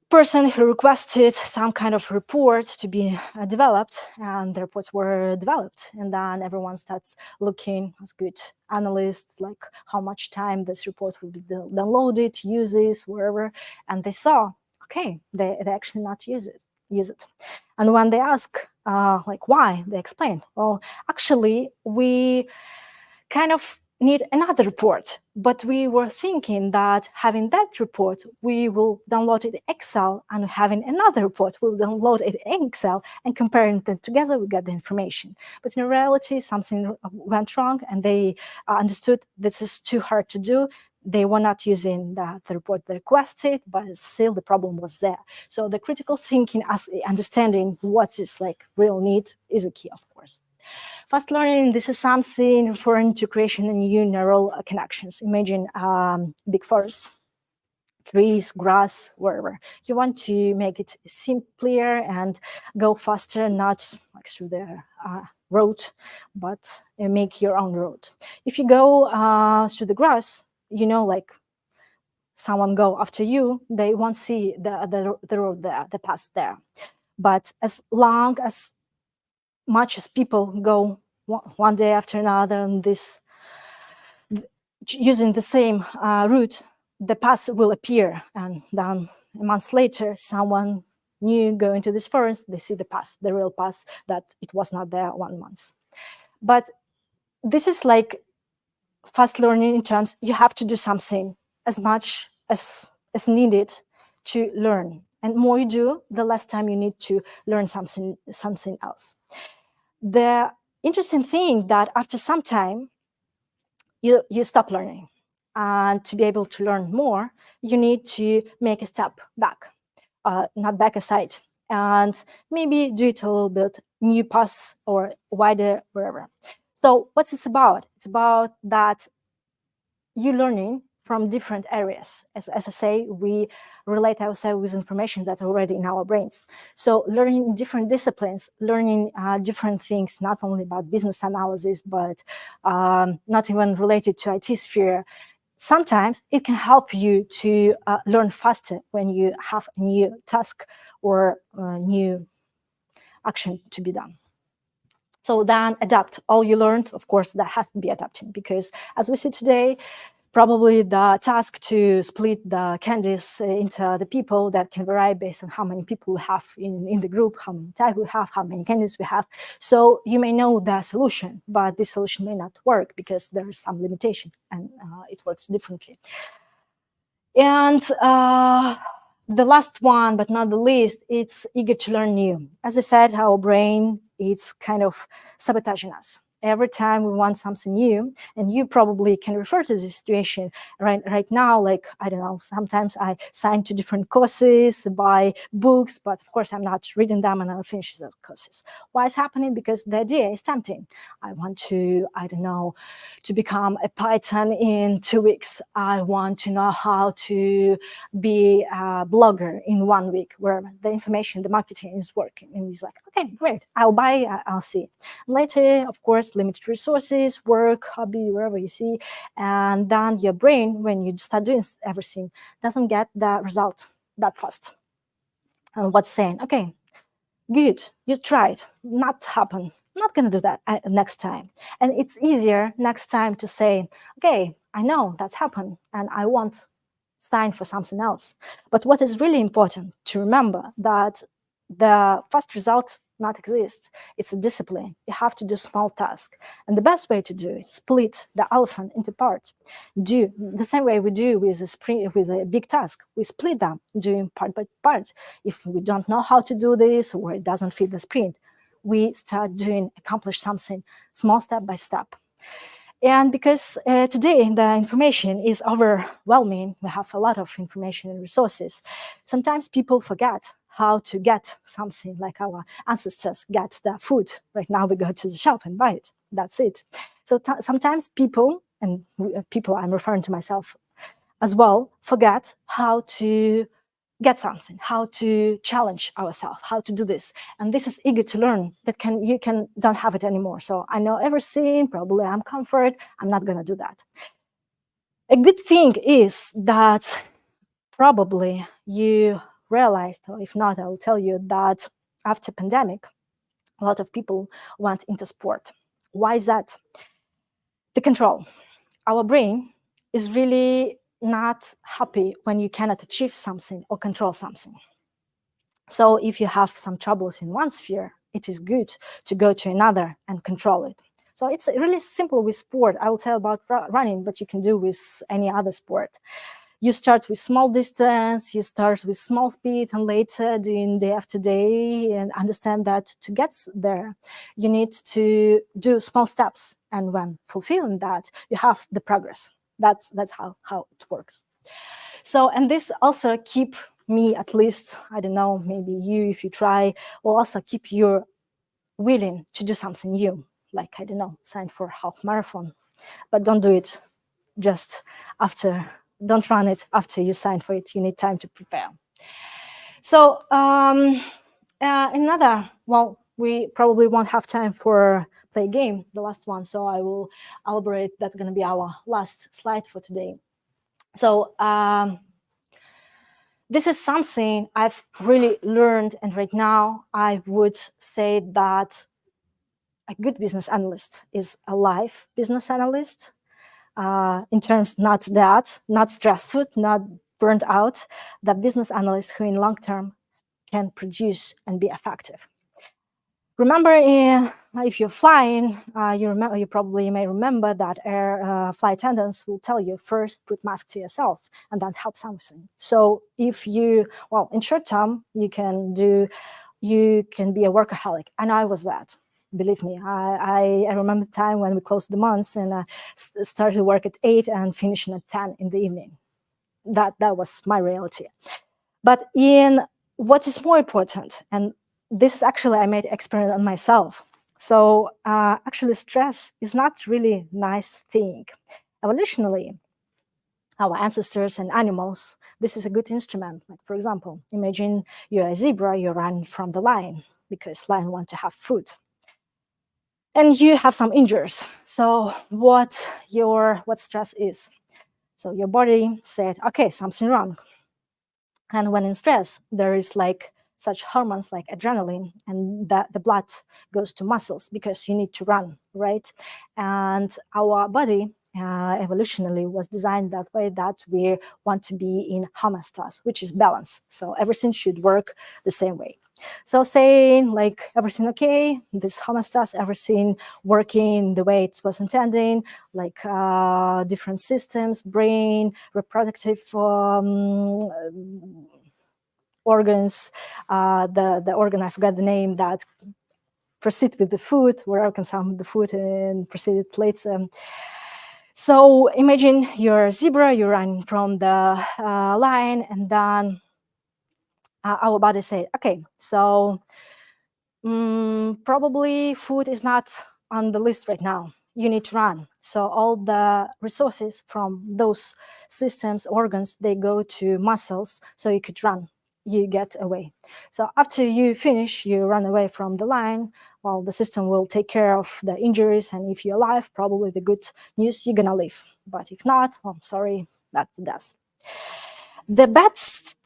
[SPEAKER 1] person who requested some kind of report to be developed, and the reports were developed. And then everyone starts looking as good analysts, how much time this report will be downloaded, uses, wherever. And they saw, okay, they actually not use it. And when they ask, why, they explain, well, actually, we kind of need another report, but we were thinking that having that report, we will download it in Excel, and having another report, we'll download it in Excel, and comparing them together, we get the information. But in reality, something went wrong, and they understood this is too hard to do. They were not using the report they requested, but still the problem was there. So the critical thinking, as understanding what is real need, is a key, of course. Fast learning, this is something referring to creation of new neural connections. Imagine big forest, trees, grass, wherever. You want to make it simpler and go faster, not like through the road, but make your own road. If you go through the grass, like someone go after you, they won't see the road there, the path there. But as long as much as people go one day after another and this using the same route, the path will appear, and then a month later someone new go into this forest, they see the path, the real path that it was not there 1 month. But this is like fast learning in terms you have to do something as much as needed to learn, and more you do, the less time you need to learn something else. The interesting thing that after some time you stop learning, and to be able to learn more you need to make a step back, not back aside, and maybe do it a little bit new paths or wider, wherever. So what's it about? It's about that you learning from different areas. As I say, we relate ourselves with information that are already in our brains. So learning different disciplines, learning different things, not only about business analysis, but not even related to IT sphere. Sometimes it can help you to learn faster when you have a new task or a new action to be done. So then adapt all you learned. Of course, that has to be adapted, because as we see today, probably the task to split the candies into the people, that can vary based on how many people we have in the group, how many tags we have, how many candies we have. So you may know the solution, but this solution may not work because there is some limitation and it works differently. And the last one, but not the least, it's eager to learn new. As I said, our brain is kind of sabotaging us. Every time we want something new, and you probably can refer to this situation right now, like, I don't know, sometimes I sign to different courses, buy books, but of course I'm not reading them and I'll finish those courses. Why is happening? Because the idea is tempting. I want to, I don't know, to become a Python in 2 weeks. I want to know how to be a blogger in 1 week, where the information, the marketing is working. And he's like, okay, great, I'll buy, I'll see. Later, of course, limited resources, work, hobby, wherever you see, and then your brain, when you start doing everything, doesn't get the result that fast. And what's saying, okay, good, you tried, not happen, not gonna do that next time. And it's easier next time to say, okay, I know that's happened and I won't sign for something else. But what is really important to remember, that the fast result not exist. It's a discipline. You have to do small tasks. And the best way to do it, split the elephant into parts. Do the same way we do with a sprint, with a big task. We split them, doing part by part. If we don't know how to do this, or it doesn't fit the sprint, we start doing, accomplish something small step by step. And because today the information is overwhelming, we have a lot of information and resources, sometimes people forget how to get something, like our ancestors get the food. Right now we go to the shop and buy it. That's it. So sometimes people, and people, I'm referring to myself as well, forget how to get something, how to challenge ourselves, how to do this. And this is eager to learn that don't have it anymore. So I know everything, probably I'm comfort, I'm not gonna do that. A good thing is that probably you realized, or if not, I will tell you that after pandemic, a lot of people went into sport. Why is that? The control. Our brain is really not happy when you cannot achieve something or control something. So if you have some troubles in one sphere, it is good to go to another and control it. So it's really simple with sport. I will tell about running, but you can do with any other sport. You start with small distance, you start with small speed, and later doing day after day, and understand that to get there, you need to do small steps. And when fulfilling that, you have the progress. That's how it works. So, and this also keep me, at least, I don't know, maybe you, if you try, will also keep you willing to do something new. like, I don't know, sign for half marathon, but don't do it just after, don't run it after you sign for it. You need time to prepare. So another, well, we probably won't have time for play a game, the last one, so I will elaborate. That's going to be our last slide for today. So this is something I've really learned, and right now I would say that a good business analyst is a live business analyst, in terms not stressed, not burned out, the business analyst who in long term can produce and be effective. Remember, if you're flying, you probably may remember that flight attendants will tell you first put mask to yourself and then help something. So if you, well, in short term, you can be a workaholic, and I was that. Believe me, I remember the time when we closed the months and started work at 8 and finishing at 10 in the evening. That was my reality. But in what is more important, and this is actually, I made experiment on myself. So actually stress is not really nice thing. Evolutionally, our ancestors and animals, this is a good instrument. Like, for example, imagine you're a zebra, you run from the lion because lion want to have food. And you have some injuries. So what stress is? So your body said, okay, something wrong. And when in stress, there is like such hormones like adrenaline, and that the blood goes to muscles because you need to run, right? And our body evolutionarily was designed that way, that we want to be in homeostasis, which is balance. So everything should work the same way. So saying like everything okay, this homeostasis, everything working the way it was intended, like different systems, brain, reproductive organs, the organ, I forgot the name, that proceed with the food, where I consume the food and proceed it later. So imagine you're a zebra, you run from the lion, and then our body say, okay, so probably food is not on the list right now. You need to run. So all the resources from those systems, organs, they go to muscles, so you could run. You get away. So after you finish, you run away from the lion. Well, the system will take care of the injuries, and if you're alive, probably the good news, you're gonna live. But if not, well, sorry, that's the death. The bad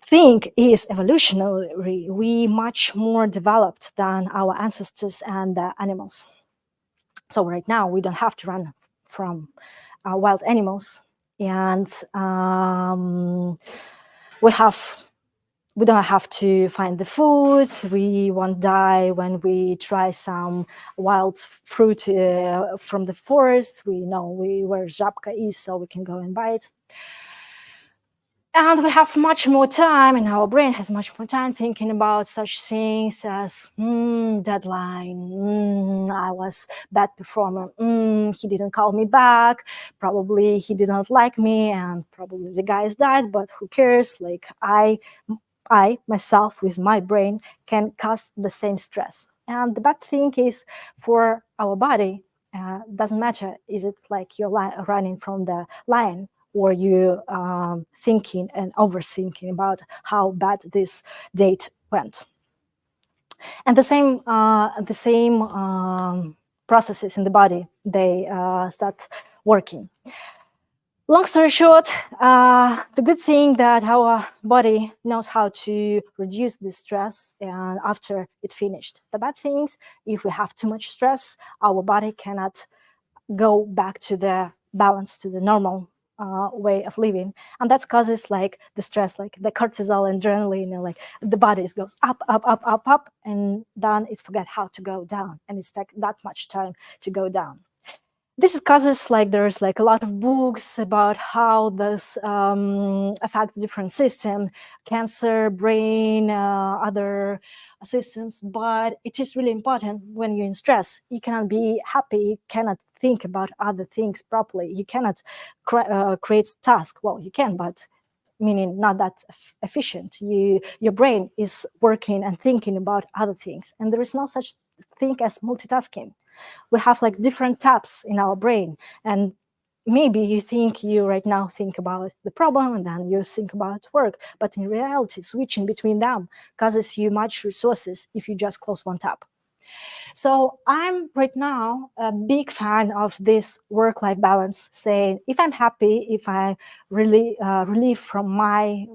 [SPEAKER 1] thing is evolutionary. We much more developed than our ancestors and the animals. So right now we don't have to run from wild animals, and we don't have to find the food. We won't die when we try some wild fruit from the forest. We know where żabka is, so we can go and buy it. And we have much more time, and our brain has much more time thinking about such things as deadline, I was bad performer, he didn't call me back, probably he did not like me, and probably the guys died, but who cares? Like I myself with my brain can cause the same stress. And the bad thing is for our body, doesn't matter, is it like you're running from the lion, or you thinking and overthinking about how bad this date went. And the same processes in the body, they start working. Long story short, the good thing that our body knows how to reduce this stress and after it finished. The bad things, if we have too much stress, our body cannot go back to the balance, to the normal way of living, and that causes like the stress, like the cortisol and adrenaline, and like the body goes up, and then it forget how to go down, and it's take that much time to go down. This causes like there's like a lot of books about how this affects different systems, cancer, brain, other systems. But it is really important when you're in stress. You cannot be happy. You cannot think about other things properly. You cannot create tasks. Well, you can, but meaning not that efficient. Your brain is working and thinking about other things, and there is no such thing as multitasking. We have like different tabs in our brain, and maybe you right now think about the problem and then you think about work, but in reality, switching between them causes you much resources if you just close one tab. So I'm right now a big fan of this work-life balance, saying if I'm happy, if I really relieve from my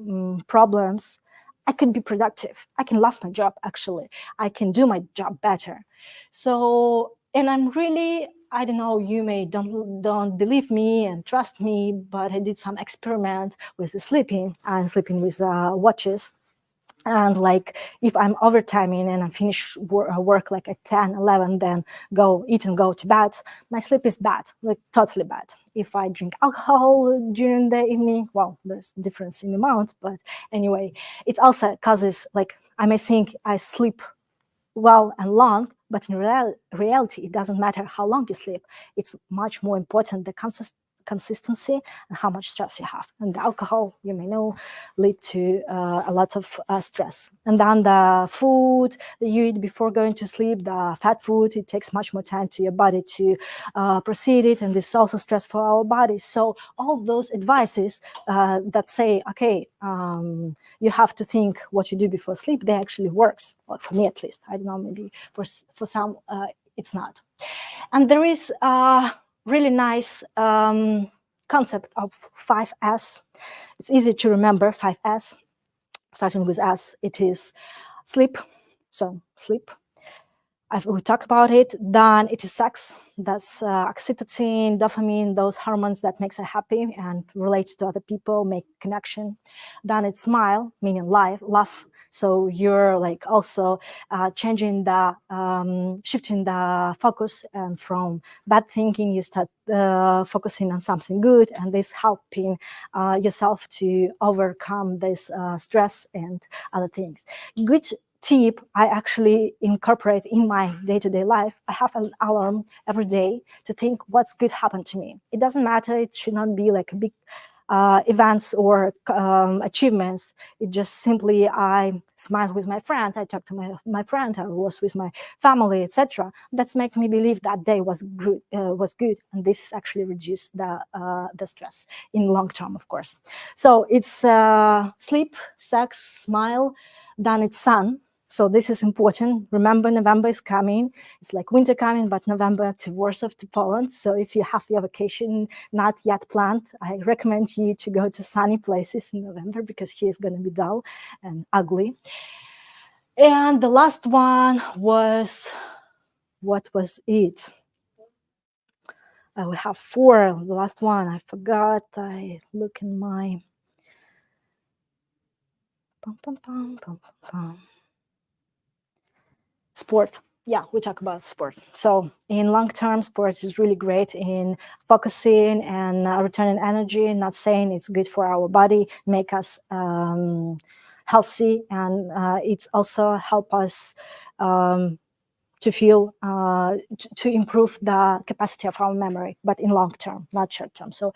[SPEAKER 1] problems, I can be productive. I can love my job, actually. I can do my job better. So, and I'm really, I don't know, you may don't believe me and trust me, but I did some experiment with sleeping. I'm sleeping with watches. And like if I'm overtiming and I finish work like at 10, 11, then go eat and go to bed, my sleep is bad, like totally bad. If I drink alcohol during the evening, well, there's difference in amount, but anyway, it also causes like, I may think I sleep well and long, but in reality, it doesn't matter how long you sleep. It's much more important the consistency and how much stress you have. And the alcohol, you may know, lead to a lot of stress. And then the food that you eat before going to sleep, the fat food, it takes much more time to your body to proceed it, and this is also stress for our bodies. So all those advices that say, okay, you have to think what you do before sleep, they actually works. Well, for me at least. I don't know, maybe for some it's not. And there is really nice concept of 5S. It's easy to remember 5S. Starting with S, it is sleep. So sleep. We talk about it. Then it is sex. That's oxytocin, dopamine, those hormones that makes us happy and relate to other people, make connection. Then it's smile, meaning laugh. So you're like also changing the, shifting the focus, and from bad thinking, you start focusing on something good, and this helping yourself to overcome this stress and other things. Good tip I actually incorporate in my day-to-day life. I have an alarm every day to think what's good happened to me. It doesn't matter. It should not be like a big events or achievements. It just simply I smile with my friend, I talk to my friend, I was with my family, etc. That's make me believe that day was good, and this actually reduced the stress in long term, of course. So it's sleep, sex, smile, then it's sun. So this is important. Remember, November is coming. It's like winter coming, but November to Warsaw, to Poland. So if you have your vacation not yet planned, I recommend you to go to sunny places in November, because here is going to be dull and ugly. And the last one was, what was it? We have 4. The last one, I forgot. I look in my... Sport. Yeah, we talk about sport. So in long term, sport is really great in focusing and returning energy. Not saying it's good for our body, make us healthy, and it's also help us to feel to improve the capacity of our memory, but in long term, not short term. So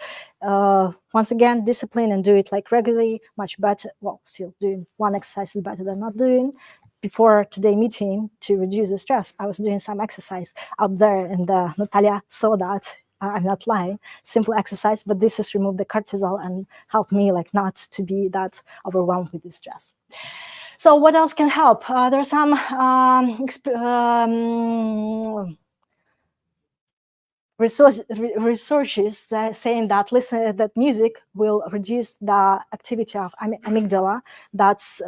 [SPEAKER 1] once again, discipline and do it like regularly, much better. Well, still doing one exercise is better than not doing. Before today meeting, to reduce the stress, I was doing some exercise up there, and Natalia saw that. I'm not lying, simple exercise, but this has removed the cortisol and helped me like not to be that overwhelmed with the stress. So what else can help? There are some researches that saying that that music will reduce the activity of amygdala that's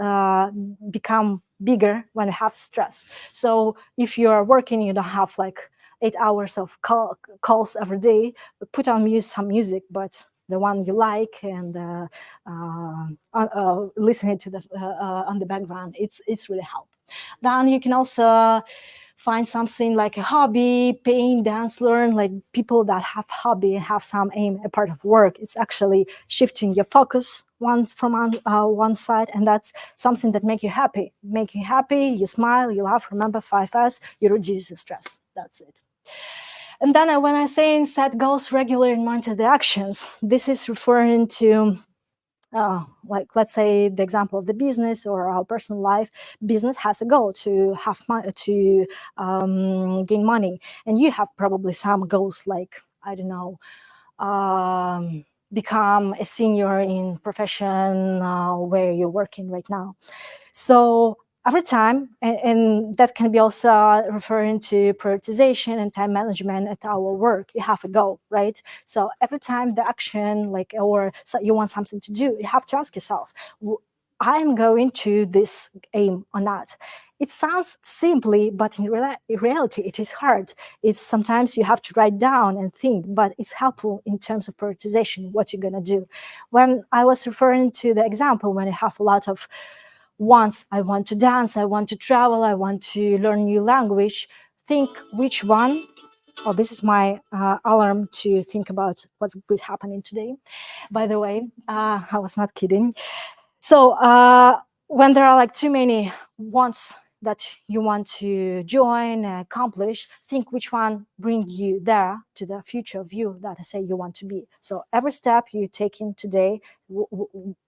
[SPEAKER 1] become bigger when you have stress. So if you're working, you don't have like 8 hours of calls every day, put on some music, but the one you like, and listening to the on the background, it's really help. Then you can also find something like a hobby, paint, dance, learn, like people that have hobby and have some aim a part of work. It's actually shifting your focus from one side, and that's something that make you happy. Make you happy, you smile, you laugh, remember 5S, you reduce the stress. That's it. And then when I say set goals regularly and monitor the actions, this is referring to like let's say the example of the business or our personal life. Business has a goal to have to gain money, and you have probably some goals like, I don't know, become a senior in profession where you're working right now. So every time, and that can be also referring to prioritization and time management at our work, you have a goal, right? So every time the action, like, or so you want something to do, you have to ask yourself, I'm going to this aim or not. It sounds simply, but in reality, it is hard. It's sometimes you have to write down and think, but it's helpful in terms of prioritization, what you're going to do. When I was referring to the example, when you have a lot of wants, I want to dance, I want to travel, I want to learn new language, think which one. Oh, this is my alarm to think about what's good happening today. By the way, I was not kidding. So when there are like too many wants that you want to join, accomplish, think which one bring you there to the future of you that I say you want to be. So every step you take in today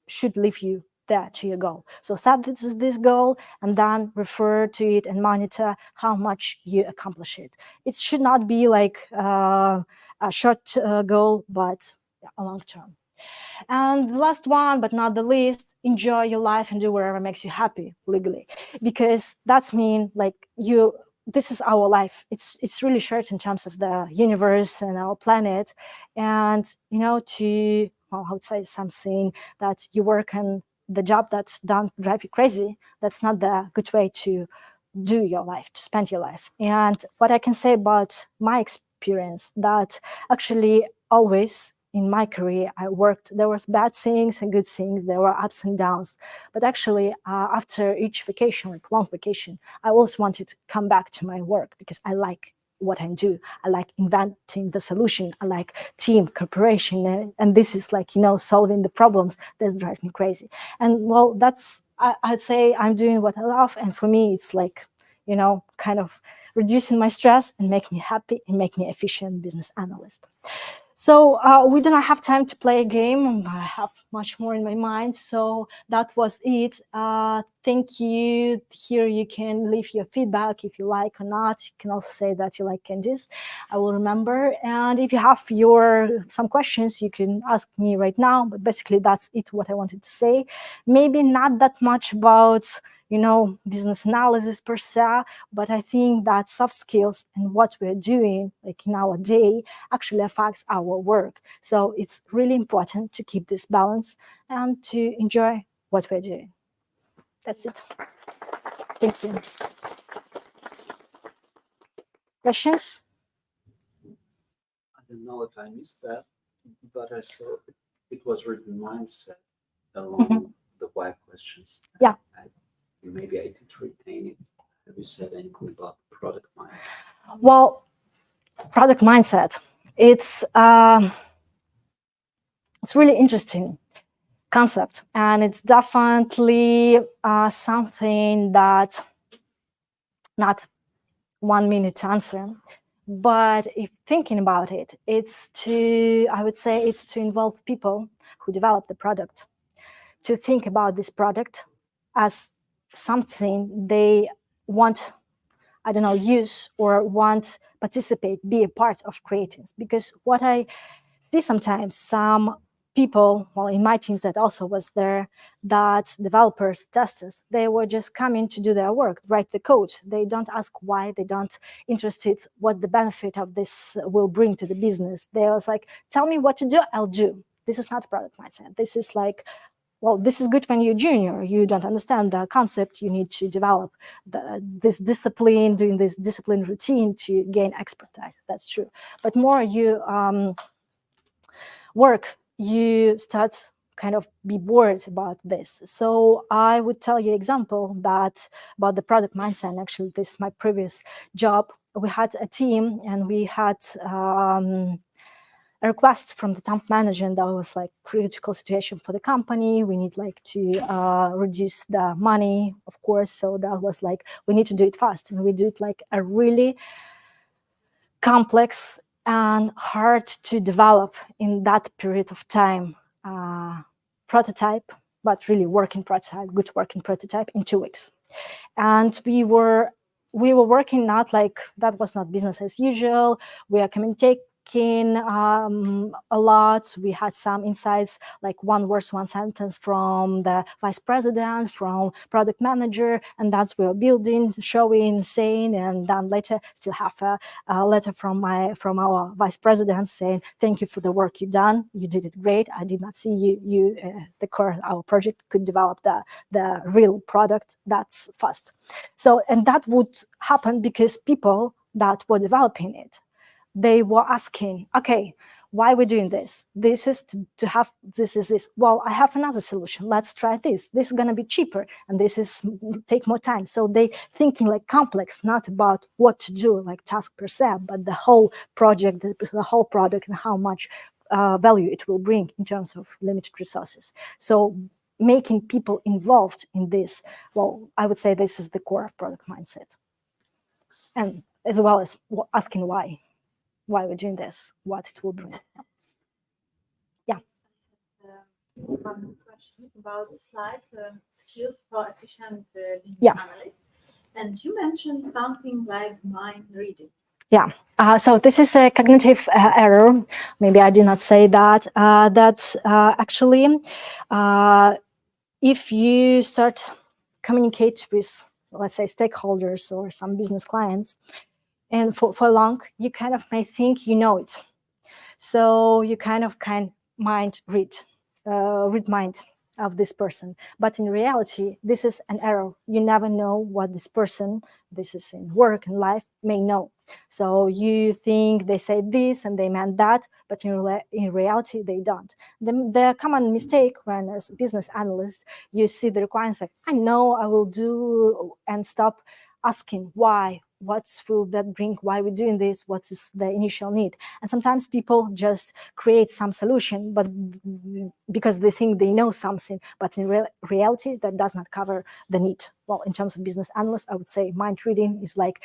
[SPEAKER 1] should leave you there to your goal. So start this goal and then refer to it and monitor how much you accomplish it. It should not be like a short goal, but a long term. And the last one, but not the least, enjoy your life and do whatever makes you happy legally, because that's mean like this is our life. It's really short in terms of the universe and our planet, and to, well, I would say something that you work on the job that don't drive you crazy. That's not the good way to do your life, to spend your life. And what I can say about my experience, that actually always in my career I worked, there was bad things and good things, there were ups and downs, but actually after each vacation, like long vacation, I always wanted to come back to my work because I like what I do. I like inventing the solution. I like team cooperation, and this is like solving the problems that drives me crazy. And well, that's I'd say I'm doing what I love, and for me it's like kind of reducing my stress and make me happy and make me efficient business analyst. So we do not have time to play a game. I have much more in my mind. So that was it. Thank you. Here you can leave your feedback if you like or not. You can also say that you like Candice. I will remember. And if you have some questions, you can ask me right now. But basically, that's it, what I wanted to say. Maybe not that much about business analysis per se, but I think that soft skills and what we're doing like in our day actually affects our work. So it's really important to keep this balance and to enjoy what we're doing. That's it. Thank you. Questions?
[SPEAKER 4] I don't know if I missed that, but I saw it was written mindset along the why questions.
[SPEAKER 1] Yeah.
[SPEAKER 4] Maybe I did retain it. Have you said anything about product mindset?
[SPEAKER 1] Well, product mindset, it's really interesting concept, and it's definitely something that not 1 minute to answer. But if thinking about it, I would say it's to involve people who develop the product, to think about this product as something they want, I don't know, use or want participate, be a part of creating. Because what I see sometimes, some people, well, in my teams that also was there, that developers, testers, they were just coming to do their work, write the code. They don't ask why, they don't interested what the benefit of this will bring to the business. They was like, tell me what to do, I'll do. This is not a product mindset. This is like, well, this is good when you're junior. You don't understand the concept. You need to develop this discipline, doing this discipline routine to gain expertise. That's true. But more you work, you start kind of be bored about this. So I would tell you example that about the product mindset. And actually, this is my previous job. We had a team and we had a request from the top manager, and that was like critical situation for the company. We need like to reduce the money, of course. So that was like, we need to do it fast, and we do it like a really complex and hard to develop in that period of time prototype, but really working prototype, good working prototype in 2 weeks. And we were working not like that was not business as usual. We are communicating a lot. We had some insights, like one word, one sentence from the vice president, from product manager, and that's we are building, showing, saying, and then later still have a letter from our vice president saying thank you for the work you done. You did it great. I did not see our project could develop the real product that's fast. So, and that would happen because people that were developing it, they were asking, okay, why are we doing this? This is to have, this is this. Well, I have another solution. Let's try this. This is going to be cheaper, and this is take more time. So they thinking like complex, not about what to do, like task per se, but the whole project, the whole product, and how much value it will bring in terms of limited resources. So making people involved in this, well, I would say this is the core of product mindset. And as well as asking why we're doing this, what it will bring. Yeah.
[SPEAKER 3] One question about the slide, skills for efficient business
[SPEAKER 1] Yeah.
[SPEAKER 3] analyst. And you mentioned something like mind reading.
[SPEAKER 1] Yeah, so this is a cognitive error. Maybe I did not say that. Actually, if you start communicate with, let's say, stakeholders or some business clients, and for long, you kind of may think you know it. So you kind of mind read mind of this person. But in reality, this is an error. You never know what this person, this is in work and life, may know. So you think they say this and they meant that, but in reality, they don't. The common mistake when as a business analyst, you see the requirements like, I know I will do, and stop asking why, what will that bring, why we're doing this, what is the initial need. And sometimes people just create some solution, but because they think they know something, but in reality, that does not cover the need. Well, in terms of business analyst, I would say mind reading is like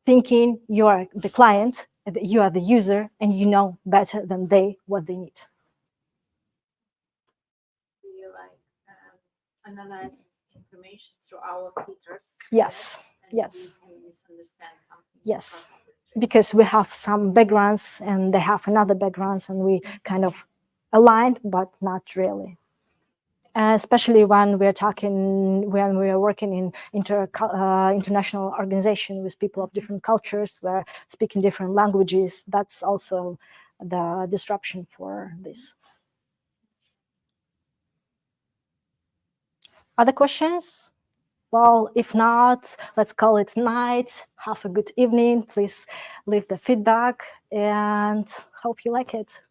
[SPEAKER 1] thinking you are the client, you are the user, and you know better than they what they need.
[SPEAKER 3] Do you analyze information through our filters?
[SPEAKER 1] Yes.
[SPEAKER 3] And
[SPEAKER 1] Yes.
[SPEAKER 3] we can misunderstand something.
[SPEAKER 1] Yes. Because we have some backgrounds and they have another backgrounds, and we kind of aligned, but not really. Especially when we are working in international organization with people of different cultures, we're speaking different languages. That's also the disruption for this. Other questions? Well, if not, let's call it night. Have a good evening. Please leave the feedback and hope you like it.